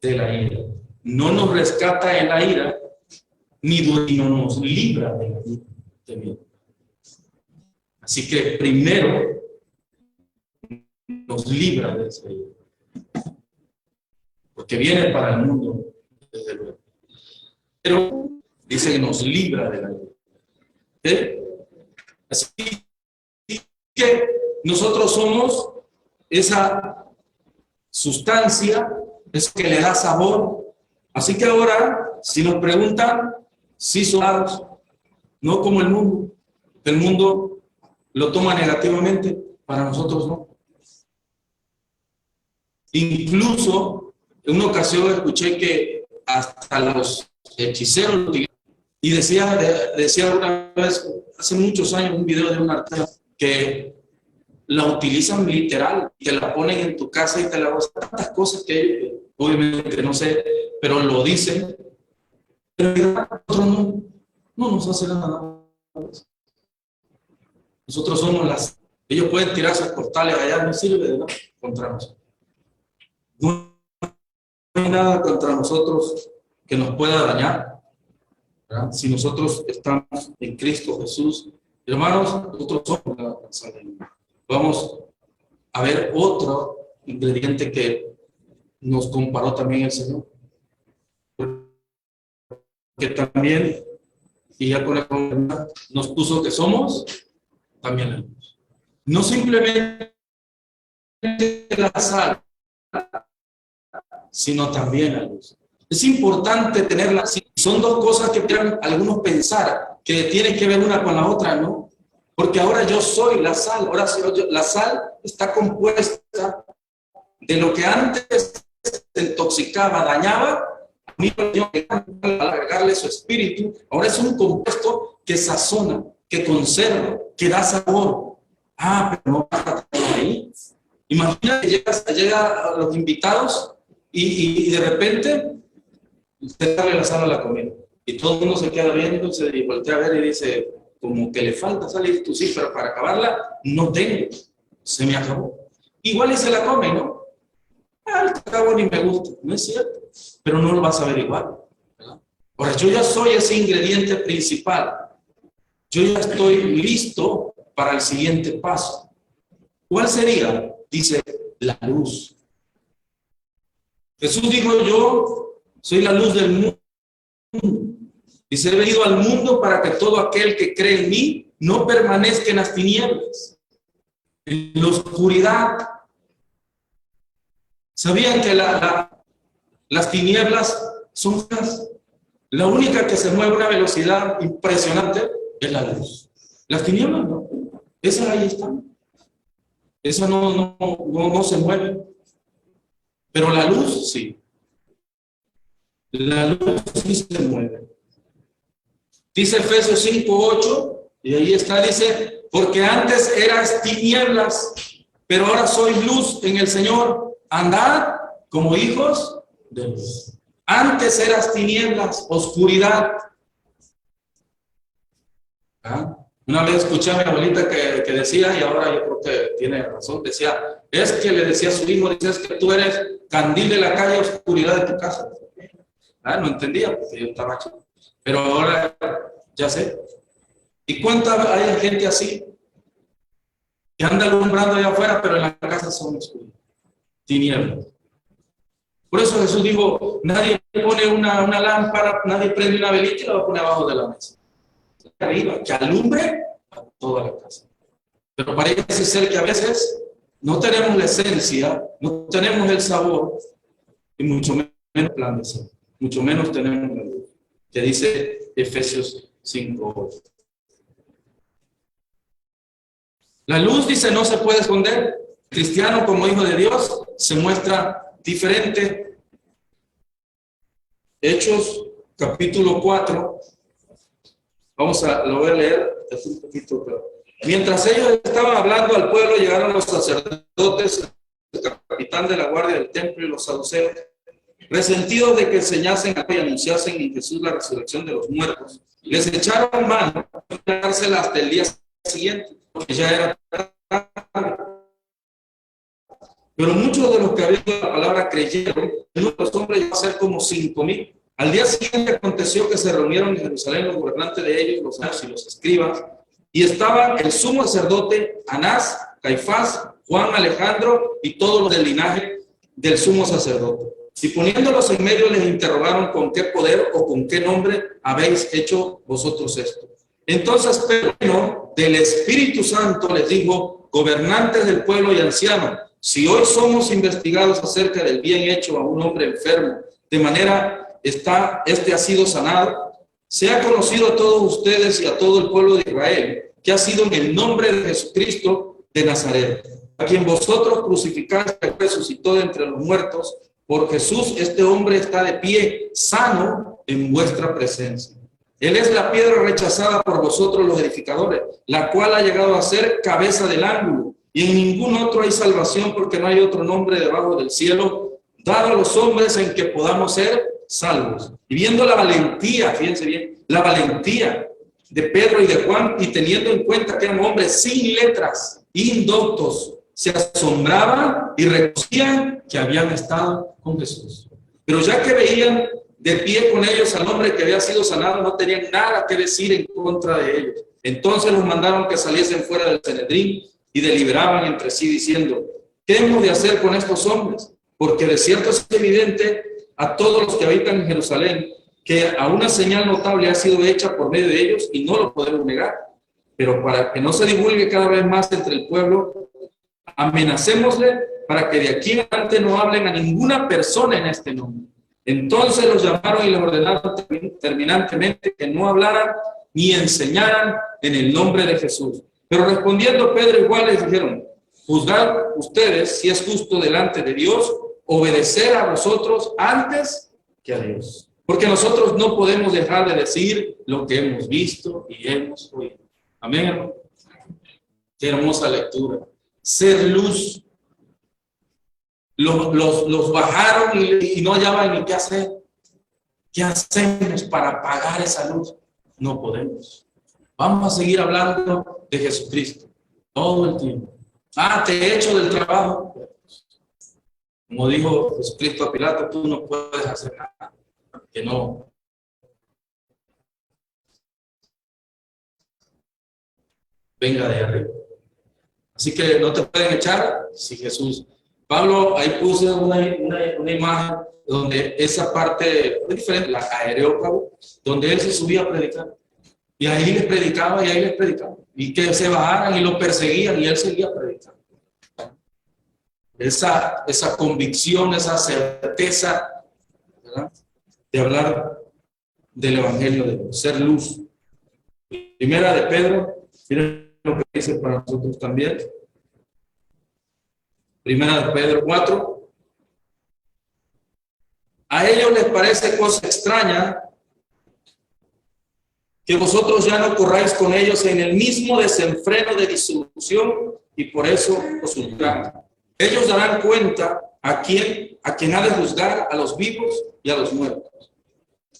S1: de la ira. No nos rescata de la ira, ni no nos libra de la ira. Así que primero nos libra de esa ira. Porque viene para el mundo, desde luego. Pero dice que nos libra de la ira. Así que nosotros somos esa sustancia, eso que le da sabor. Así que ahora, si nos preguntan, sí somos, no como el mundo. El mundo lo toma negativamente, para nosotros no. Incluso, en una ocasión escuché que hasta los hechiceros lo utilizan. Y decía una vez, hace muchos años, un video de un artista que la utilizan literal, que la ponen en tu casa y te la usan. Tantas cosas que obviamente no sé, pero lo dicen. Pero nosotros no nos hace nada. Nosotros somos ellos pueden tirar sus portales allá, no sirve de nada contra nosotros. No hay nada contra nosotros que nos pueda dañar, ¿verdad? Si nosotros estamos en Cristo Jesús, hermanos, nosotros somos la casa de Dios. Vamos a ver otro ingrediente que nos comparó también el Señor. Que también, y ya con la nos puso que somos también la luz. No simplemente la sal, sino también la luz. Es importante tenerla así. Son dos cosas que quieran algunos pensar que tienen que ver una con la otra, ¿no? Porque ahora yo soy la sal. Ahora la sal está compuesta de lo que antes se intoxicaba, dañaba. A mí, al agregarle su espíritu, ahora es un compuesto que sazona, que conserva, que da sabor. Pero no pasa ahí. Imagina que llega a los invitados y de repente usted darle la sal a la comida. Y todo el mundo se queda viendo, se voltea a ver y dice, como que le falta salir tú sí, pero para acabarla no tengo, se me acabó. Igual y se la come, ¿no? El cacao ni me gusta, no es cierto, pero no lo vas a ver igual, ¿verdad? Ahora, yo ya soy ese ingrediente principal, yo ya estoy listo para el siguiente paso. ¿Cuál sería? Dice, la luz. Jesús dijo, yo soy la luz del mundo. Dice, he venido al mundo para que todo aquel que cree en mí no permanezca en las tinieblas, en la oscuridad. ¿Sabían que las tinieblas son feas? La única que se mueve a una velocidad impresionante es la luz. Las tinieblas no. Esas ahí están. Esas no se mueven. Pero la luz sí. La luz sí se mueve. Dice Efesios 5:8, y ahí está, dice, porque antes eras tinieblas, pero ahora soy luz en el Señor. Andad como hijos de luz. Antes eras tinieblas, oscuridad. Una vez escuché a mi abuelita que decía, y ahora yo creo que tiene razón, decía, Es que le decía a su hijo, dice, es que tú eres candil de la calle, oscuridad de tu casa. No entendía porque yo estaba aquí. Pero ahora ya sé. ¿Y cuánta hay gente así? Que anda alumbrando allá afuera, pero en la casa son oscuras. Tinieblas. Por eso Jesús dijo, nadie pone una lámpara, nadie prende una velita y la va a poner abajo de la mesa. Arriba, que alumbre a toda la casa. Pero parece ser que a veces no tenemos la esencia, no tenemos el sabor, y mucho menos el plan de ser, mucho menos tenemos la luz, que dice Efesios 5:8. La luz, dice, no se puede esconder. El cristiano, como hijo de Dios, se muestra diferente. Hechos, capítulo 4. Lo voy a leer, es un poquito claro. Mientras ellos estaban hablando al pueblo, llegaron los sacerdotes, el capitán de la guardia del templo y los saduceos, resentidos de que enseñasen y anunciasen en Jesús la resurrección de los muertos. Les echaron mano a dársela hasta el día siguiente, porque ya era tarde. Pero muchos de los que habían oído la palabra creyeron. Los hombres iban a ser como 5,000. Al día siguiente aconteció que se reunieron en Jerusalén los gobernantes de ellos, los sabios y los escribas, y estaban el sumo sacerdote Anás, Caifás, Juan, Alejandro y todos los del linaje del sumo sacerdote. Y poniéndolos en medio les interrogaron con qué poder o con qué nombre habéis hecho vosotros esto. Entonces Pedro, del Espíritu Santo, les dijo, gobernantes del pueblo y ancianos, si hoy somos investigados acerca del bien hecho a un hombre enfermo, de manera este ha sido sanado, sea conocido a todos ustedes y a todo el pueblo de Israel, que ha sido en el nombre de Jesucristo de Nazaret, a quien vosotros crucificaste, resucitó de entre los muertos. Por Jesús, este hombre está de pie, sano en vuestra presencia. Él es la piedra rechazada por vosotros los edificadores, la cual ha llegado a ser cabeza del ángulo, y en ningún otro hay salvación, porque no hay otro nombre debajo del cielo dado a los hombres en que podamos ser salvos. Y viendo la valentía, fíjense bien, la valentía de Pedro y de Juan, y teniendo en cuenta que eran hombres sin letras, indoctos, se asombraban y reconocían que habían estado con Jesús. Pero ya que veían de pie con ellos al hombre que había sido sanado, no tenían nada que decir en contra de ellos. Entonces los mandaron que saliesen fuera del Sanedrín y deliberaban entre sí diciendo, ¿qué hemos de hacer con estos hombres? Porque de cierto es evidente a todos los que habitan en Jerusalén que a una señal notable ha sido hecha por medio de ellos y no lo podemos negar. Pero para que no se divulgue cada vez más entre el pueblo, amenacémosle para que de aquí en adelante no hablen a ninguna persona en este nombre. Entonces los llamaron y les ordenaron terminantemente que no hablaran ni enseñaran en el nombre de Jesús. Pero respondiendo Pedro y Juan les dijeron, juzgad ustedes si es justo delante de Dios obedecer a vosotros antes que a Dios. Porque nosotros no podemos dejar de decir lo que hemos visto y hemos oído. Amén, hermano. Qué hermosa lectura. Ser luz. Los bajaron y no hallaban ni qué hacer. ¿Qué hacemos para apagar esa luz? No podemos. Vamos a seguir hablando de Jesucristo todo el tiempo. Te he hecho del trabajo. Como dijo Jesucristo a Pilato, tú no puedes hacer nada que no. Venga de arriba. Así que no te pueden echar si Jesús. Pablo, ahí puse una imagen donde esa parte es diferente, la Areópago, donde él se subía a predicar. Y ahí les predicaba y ahí les predicaba. Y que se bajaran y lo perseguían y él seguía predicando. Esa convicción, esa certeza, ¿verdad?, de hablar del Evangelio de Dios, ser luz. Primera de Pedro, miren lo que dice para nosotros también. Primera de Pedro 4. A ellos les parece cosa extraña que vosotros ya no corráis con ellos en el mismo desenfreno de disolución y por eso os ultrajan. Ellos darán cuenta a quien ha de juzgar a los vivos y a los muertos.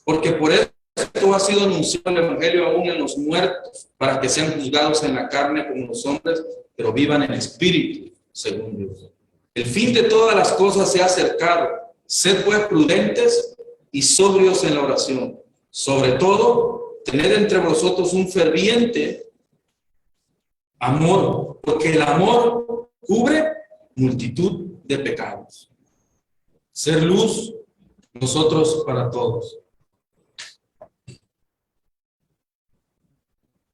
S1: Porque por esto ha sido anunciado el Evangelio aún en los muertos, para que sean juzgados en la carne como los hombres, pero vivan en espíritu, según Dios. El fin de todas las cosas se ha acercado. Sed pues prudentes y sobrios en la oración. Sobre todo, tened entre vosotros un ferviente amor, porque el amor cubre multitud de pecados. Ser luz, nosotros para todos.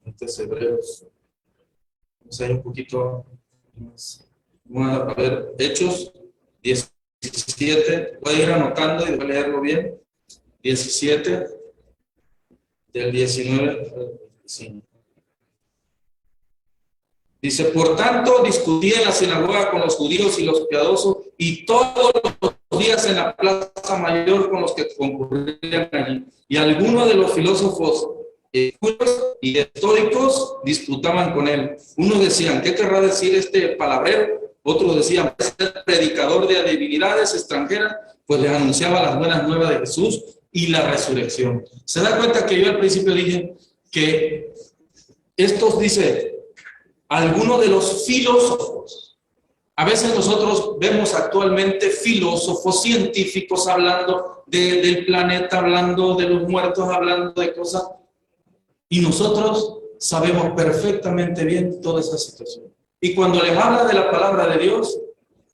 S1: Entonces, Hebreos, vamos a ir un poquito más. Vamos a ver Hechos 17, voy a ir anotando y voy a leerlo bien. 17, del 19 al 25. Dice, por tanto, discutía en la sinagoga con los judíos y los piadosos, y todos los días en la plaza mayor con los que concurrían allí. Y algunos de los filósofos y estoicos disputaban con él. Unos decían, ¿qué querrá decir este palabrero? Otros decían, es el predicador de divinidades extranjeras, pues les anunciaba las buenas nuevas de Jesús y la resurrección. ¿Se da cuenta que yo al principio dije que estos, dice, algunos de los filósofos? A veces nosotros vemos actualmente filósofos científicos hablando del planeta, hablando de los muertos, hablando de cosas, y nosotros sabemos perfectamente bien toda esa situación. Y cuando les habla de la palabra de Dios,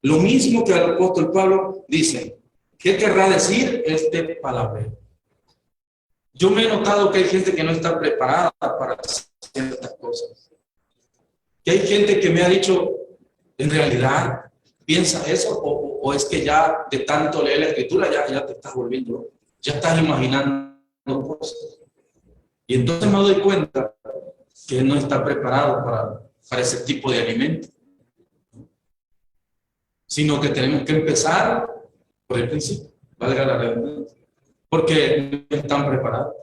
S1: lo mismo que al apóstol Pablo, dicen, ¿qué querrá decir este palabrero? Yo me he notado que hay gente que no está preparada para hacer estas cosas. Que hay gente que me ha dicho, en realidad, ¿piensa eso? O es que ya de tanto leer la escritura, ya te estás volviendo, ya estás imaginando cosas. Y entonces me doy cuenta que no está preparado para ese tipo de alimento. Sino que tenemos que empezar por el principio, valga la redundancia, porque no están preparados.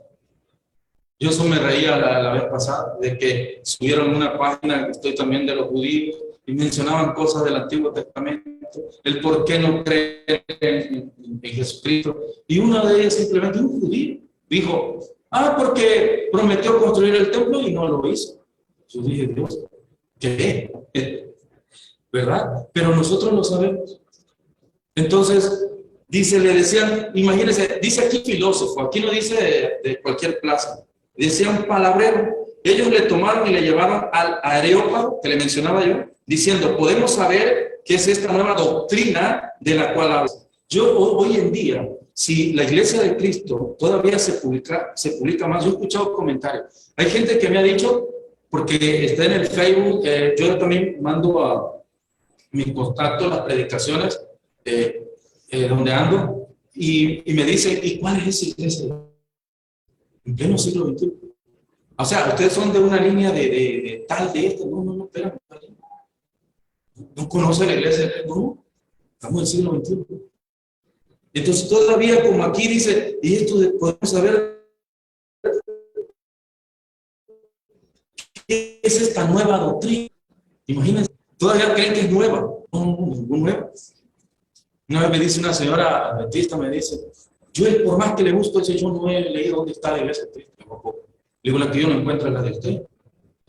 S1: Yo eso me reía la vez pasada, de que subieron una página que estoy también de los judíos y mencionaban cosas del Antiguo Testamento, el por qué no creen en Jesucristo. Y uno de ellos, simplemente un judío, dijo, porque prometió construir el templo y no lo hizo. Yo dije, Dios, ¿qué? ¿Verdad? Pero nosotros lo sabemos. Entonces, dice, le decían, imagínense, dice aquí filósofo, aquí no dice de cualquier plaza, decían palabrero. Ellos le tomaron y le llevaron al Areópago, que le mencionaba yo, diciendo, podemos saber qué es esta nueva doctrina de la cual hablas. Yo hoy en día, si la Iglesia de Cristo todavía se publica más, yo he escuchado comentarios. Hay gente que me ha dicho, porque está en el Facebook, yo también mando a mi contacto las predicaciones donde ando, y me dicen, ¿y cuál es esa iglesia? En pleno siglo XXI. O sea, ustedes son de una línea de tal, de esta. No, espérame. ¿No conoce la iglesia? No, estamos en el siglo XXI. Entonces todavía como aquí dice, y esto podemos saber qué es esta nueva doctrina. Imagínense, todavía creen que es nueva. No, nueva. Una vez me dice una señora adventista, me dice, yo por más que le gusto, yo no he leído dónde está la iglesia adventista. Le digo, la que yo no encuentro es la de usted.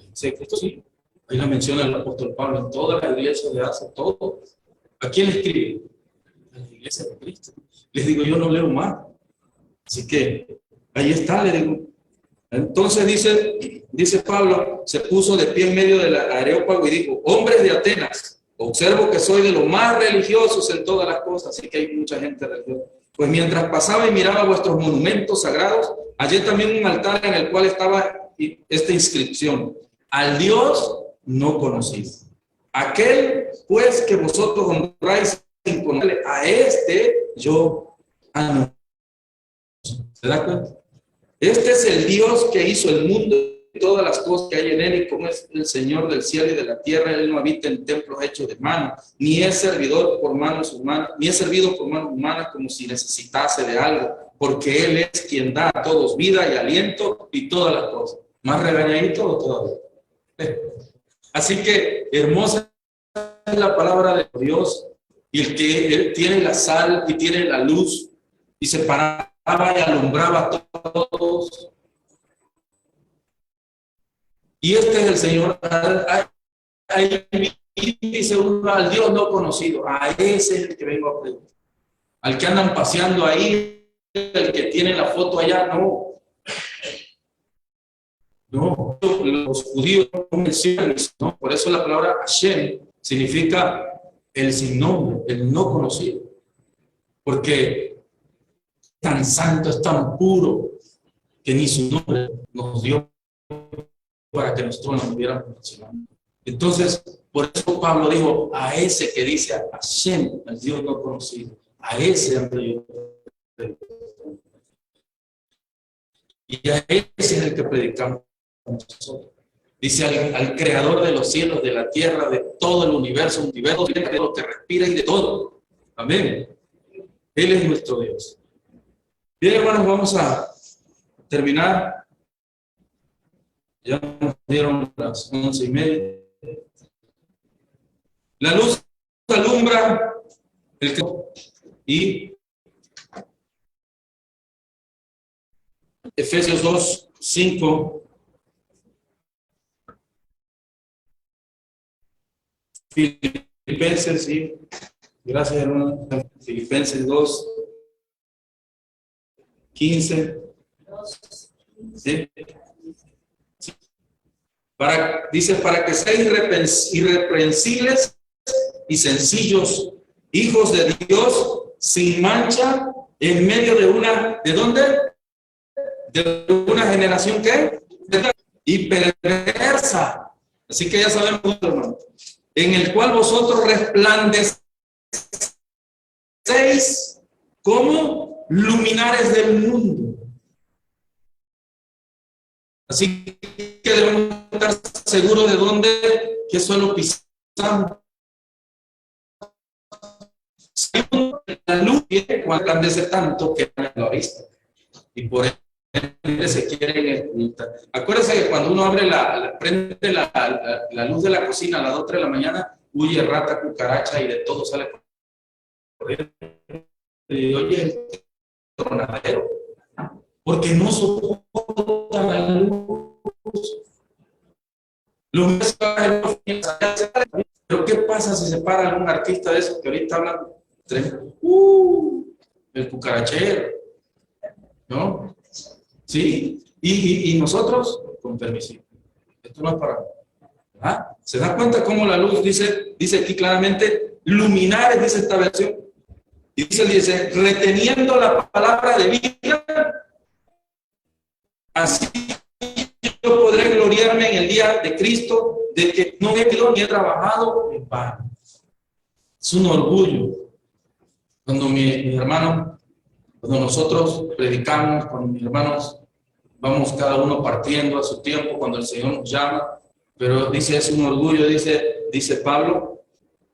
S1: Dice, esto sí. Ahí la menciona el apóstol Pablo en todas las iglesias de Asia, todo. ¿A quién le escribe? A la iglesia de Cristo. Les digo, yo no leo más. Así que ahí está, le digo. Entonces dice Pablo, se puso de pie en medio del Areópago y dijo, hombres de Atenas, observo que soy de los más religiosos en todas las cosas, así que hay mucha gente religiosa. Pues mientras pasaba y miraba vuestros monumentos sagrados, hallé también un altar en el cual estaba esta inscripción, al Dios no conocido. Aquel pues que vosotros honráis sin conocerle, a este yo anuncio. ¿Se da cuenta? Este es el Dios que hizo el mundo y todas las cosas que hay en él, y como es el Señor del cielo y de la tierra, él no habita en templos hechos de mano, ni es servidor por manos humanas, ni es servido por manos humanas como si necesitase de algo, porque él es quien da a todos vida y aliento y todas las cosas. Más regañadito todavía. Así que hermosa es la palabra de Dios, y el que él tiene la sal y tiene la luz y separaba y alumbraba a todos. Y este es el Señor. Hay dice uno al Dios no conocido. A ese es el que vengo a predicar. Al que andan paseando ahí, el que tiene la foto allá, no. No, los judíos no mencionan eso, ¿no? Por eso la palabra Hashem significa el sin nombre, el no conocido. Porque es tan santo, es tan puro, que ni su nombre nos dio para que nosotros nos hubiéramos mencionado. Entonces, por eso Pablo dijo, a ese que dice a Hashem, al Dios no conocido, a ese ando yo. Y a ese es el que predicamos nosotros. Dice al creador de los cielos, de la tierra, de todo el universo, de lo que respira y de todo. Amén. Él es nuestro Dios. Bien, hermanos, vamos a terminar. Ya nos dieron las 11:30. La luz alumbra el que y Efesios 2:5. Filipenses, sí. Gracias, hermano. Filipenses 2:15. ¿Sí? Dice, para que seáis irreprensibles y sencillos, hijos de Dios, sin mancha, en medio de una, ¿de dónde? De una generación, ¿qué? Y perversa. Así que ya sabemos, hermano, en el cual vosotros resplandecéis como luminares del mundo. Así que debemos estar seguros de dónde, qué suelo pisamos. La luz viene cuando resplandece tanto que no lo ha visto. Y por ende se quieren ocultar. Acuérdense que cuando uno abre prende la luz de la cocina a las 2 o 3 de la mañana, huye rata, cucaracha y de todo sale corriendo. Y oye, el tronadero. Porque no soporta la luz. Pero ¿qué pasa si se para algún artista de esos que ahorita hablan? El cucarachero, ¿no? Sí, y nosotros, con permiso. Esto no es para... ¿Ah? ¿Se da cuenta cómo la luz dice aquí claramente, luminares, dice esta versión? Y dice, reteniendo la palabra de vida, así yo podré gloriarme en el día de Cristo, de que no he quedado ni he trabajado en vano. Es un orgullo. Cuando mis hermanos, cuando nosotros predicamos, cuando mis hermanos vamos cada uno partiendo a su tiempo, cuando el Señor nos llama, pero dice, es un orgullo, dice Pablo,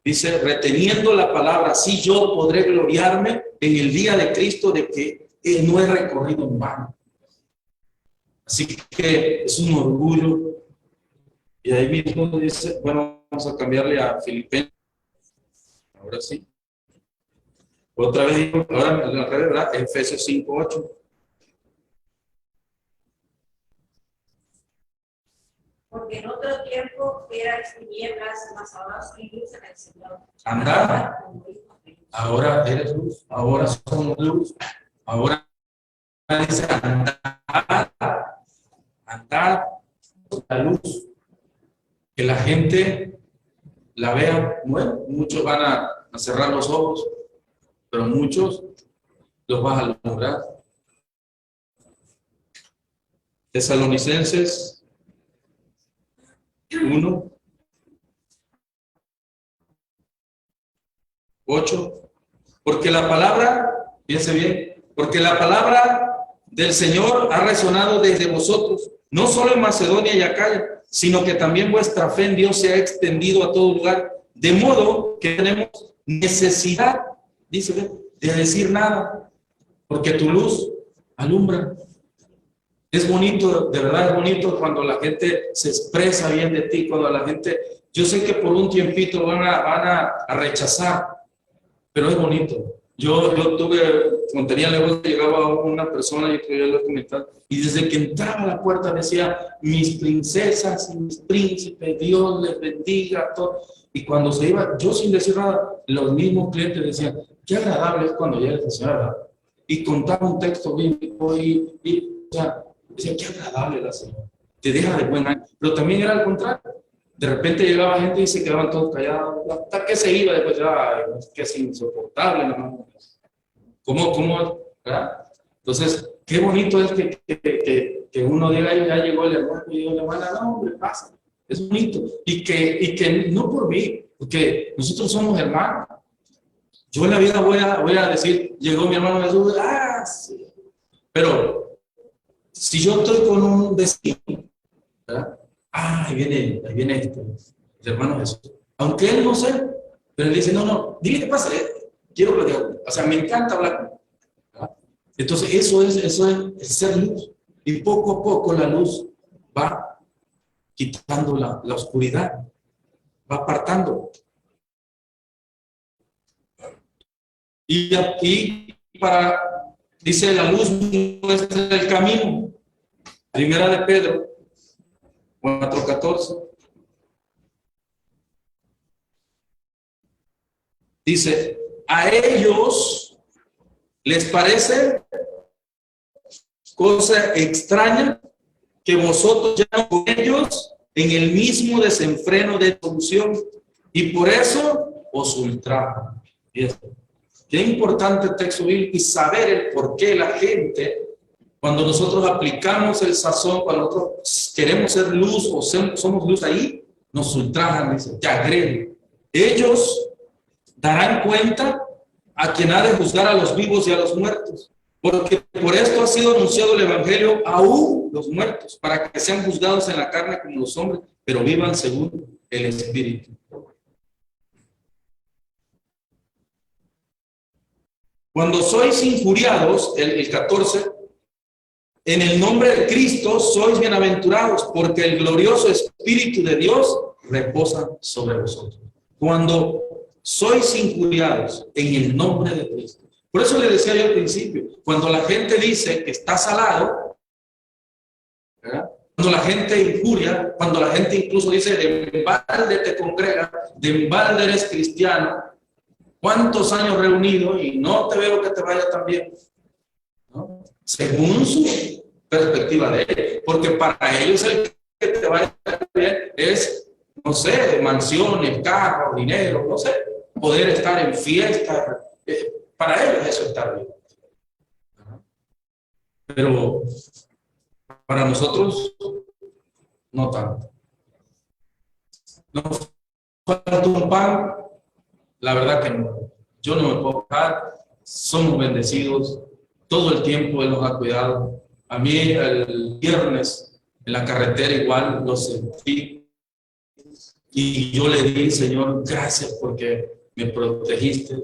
S1: dice, reteniendo la palabra, así yo podré gloriarme en el día de Cristo, de que no he recorrido en vano. Así que es un orgullo. Y ahí mismo dice, bueno, vamos a cambiarle a Filipenses. Ahora sí. Otra vez, ahora en la red, ¿verdad? Efesios 5:8.
S3: Porque en otro tiempo eras tinieblas, mas ahora soy luz en el Señor.
S1: Andar. Ahora eres luz. Ahora somos luz. Ahora dice andar la luz. Que la gente la vea. Bueno, muchos van a cerrar los ojos, pero muchos los vas a alumbrar. Tesalonicenses 1:8. Porque la palabra, piense bien, porque la palabra del Señor ha resonado desde vosotros, no solo en Macedonia y Acaya, sino que también vuestra fe en Dios se ha extendido a todo lugar, de modo que tenemos necesidad, dice, de decir nada, porque tu luz alumbra. Es bonito, de verdad es bonito cuando la gente se expresa bien de ti, cuando la gente, yo sé que por un tiempito van a rechazar, pero es bonito. Yo tuve, cuando tenía negocio, llegaba una persona, y yo le comentaba, y desde que entraba a la puerta decía, mis princesas y mis príncipes, Dios les bendiga, todo. Y cuando se iba, yo sin decir nada, los mismos clientes decían, qué agradable es cuando llega esta señora. Y contaba un texto bíblico o sea, decía, qué agradable la señora. Te deja de buen ánimo. Pero también era al contrario. De repente llegaba gente y se quedaban todos callados, hasta que se iba, después ya, que es insoportable, ¿no? ¿Cómo? ¿Verdad? Entonces, qué bonito es que uno diga, ya llegó el hermano, y yo le manda, no, hombre, pasa. Es bonito. Y que no por mí, porque nosotros somos hermanos. Yo en la vida voy a decir, llegó mi hermano Jesús, sí. Pero, si yo estoy con un vecino, ¿verdad? Ahí viene el hermano Jesús. Aunque él no sé, pero él dice, no, dile que pase, quiero platicar. O sea, me encanta hablar con él, ¿verdad? Entonces, eso es ser luz. Y poco a poco la luz va quitando la oscuridad, va apartando. Y dice, la luz muestra el camino. Primera de Pedro 4:14. Dice, a ellos les parece cosa extraña que vosotros ya con ellos en el mismo desenfreno de solución, y por eso os ultrajan. Qué importante texto bíblico y saber el por qué la gente, cuando nosotros aplicamos el sazón, cuando nosotros queremos ser luz o somos luz ahí, nos ultrajan, dice, te agreden. Ellos darán cuenta a quien ha de juzgar a los vivos y a los muertos, porque por esto ha sido anunciado el evangelio aún los muertos, para que sean juzgados en la carne como los hombres, pero vivan según el Espíritu. Cuando sois injuriados, el 14, en el nombre de Cristo sois bienaventurados, porque el glorioso Espíritu de Dios reposa sobre vosotros. Cuando sois injuriados en el nombre de Cristo. Por eso le decía yo al principio, cuando la gente dice que está salado, ¿verdad? Cuando la gente injuria, cuando la gente incluso dice, de embalde te congrega, de embalde eres cristiano, ¿cuántos años reunidos y no te veo que te vaya tan bien? ¿No? Según su perspectiva de ellos, porque para ellos el que te vaya bien es, no sé, mansiones, carros, dinero, no sé, poder estar en fiesta, para ellos eso está bien. Pero para nosotros no tanto. Nos falta un pan, la verdad que no. Yo no me puedo quejar, somos bendecidos, todo el tiempo Él nos ha cuidado. A mí el viernes en la carretera igual lo sentí y yo le di, Señor, gracias porque me protegiste.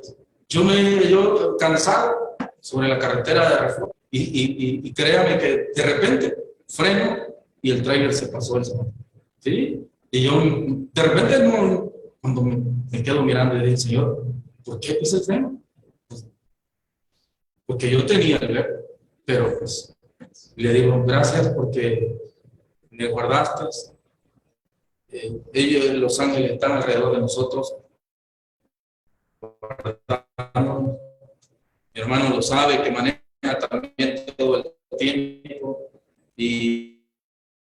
S1: Yo cansado sobre la carretera de Reforma y créame que de repente freno y el tráiler se pasó el Señor. ¿Sí? Y yo de repente no, cuando me quedo mirando y dije, Señor, ¿por qué puse el freno? Pues, porque yo tenía el ver, pero pues le digo gracias porque me guardaste. Ellos, los ángeles, están alrededor de nosotros. Mi hermano lo sabe, que maneja también todo el tiempo y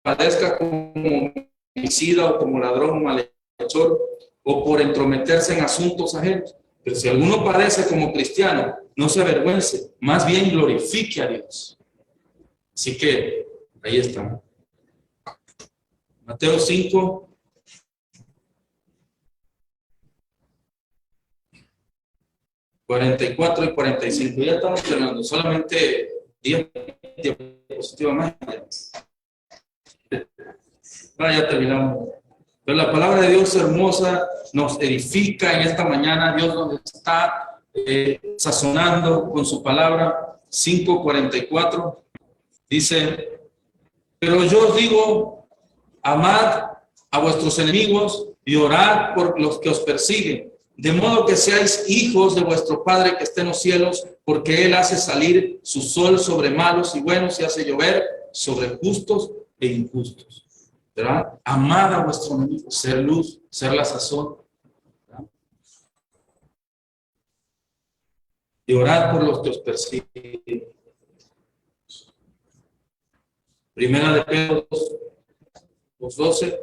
S1: padezca como homicida o como ladrón, malhechor o por entrometerse en asuntos ajenos. Pero si alguno padece como cristiano, no se avergüence, más bien glorifique a Dios. Así que ahí está. Mateo 5. ...44 y 45, ya estamos terminando, solamente 10 diapositivas más. Ya terminamos. Pero la palabra de Dios hermosa nos edifica en esta mañana. Dios nos está sazonando con su palabra. 5:44 dice: pero yo os digo, amad a vuestros enemigos y orad por los que os persiguen, De modo que seáis hijos de vuestro Padre que está en los cielos, porque Él hace salir su sol sobre malos y buenos y hace llover sobre justos e injustos. ¿Verdad? Amad a vuestro enemigo, ser luz, ser la sazón. ¿Verdad? Y orad por los que os persiguen. Primera de Pedro 2:12.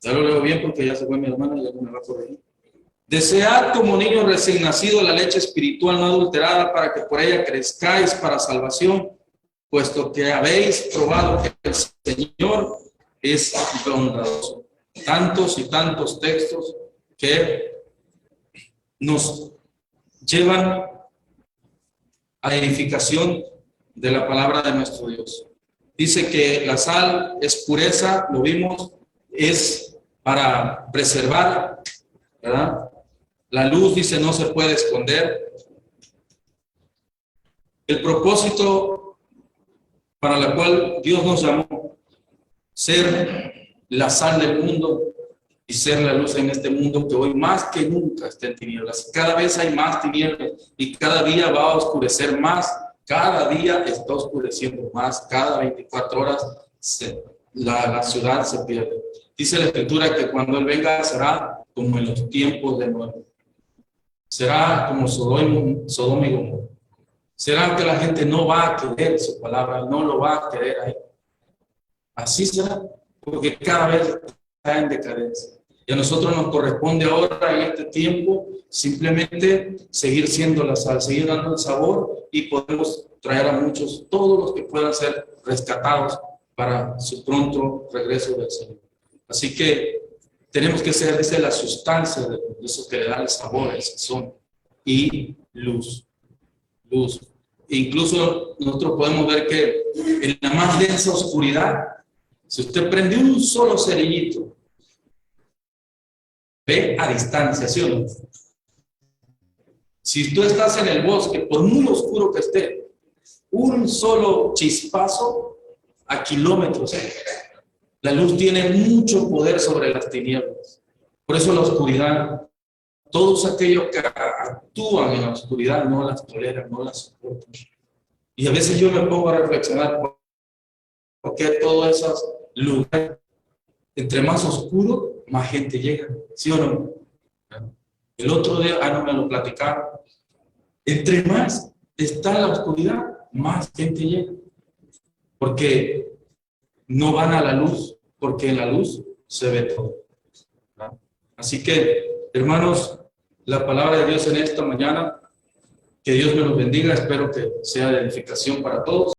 S1: Ya lo leo bien porque ya se fue mi hermana y ya no me va por ahí. Desead como niños recién nacidos la leche espiritual no adulterada para que por ella crezcáis para salvación, puesto que habéis probado que el Señor es bondadoso. Tantos y tantos textos que nos llevan a la edificación de la palabra de nuestro Dios. Dice que la sal es pureza, lo vimos, es para preservar, ¿verdad? La luz, dice, no se puede esconder. El propósito para el cual Dios nos llamó, ser la sal del mundo y ser la luz en este mundo que hoy más que nunca está en tinieblas. Cada vez hay más tinieblas y cada día va a oscurecer más. Cada día está oscureciendo más. Cada 24 horas la ciudad se pierde. Dice la Escritura que cuando Él venga será como en los tiempos de Noé. Será como Sodoma y Gomorra. Será que la gente no va a querer su palabra, no lo va a querer a Él. Así será, porque cada vez está en decadencia. Y a nosotros nos corresponde ahora en este tiempo simplemente seguir siendo la sal, seguir dando el sabor y podemos traer a muchos, todos los que puedan ser rescatados para su pronto regreso del Señor. Así que tenemos que ser esa la sustancia de eso que le da el sabor, el sazón y luz. Luz. Incluso nosotros podemos ver que en la más densa oscuridad, si usted prende un solo cerillito, ve a distancia, ¿sí o no? Si tú estás en el bosque, por muy oscuro que esté, un solo chispazo a kilómetros. La luz tiene mucho poder sobre las tinieblas. Por eso la oscuridad, todos aquellos que actúan en la oscuridad no las toleran, no las soportan. Y a veces yo me pongo a reflexionar por qué todas esas lugares, entre más oscuro, más gente llega, ¿sí o no? El otro día, no me lo platicaron, entre más está la oscuridad, más gente llega, porque no van a la luz, porque en la luz se ve todo. Así que, hermanos, la palabra de Dios en esta mañana, que Dios me los bendiga, espero que sea de edificación para todos.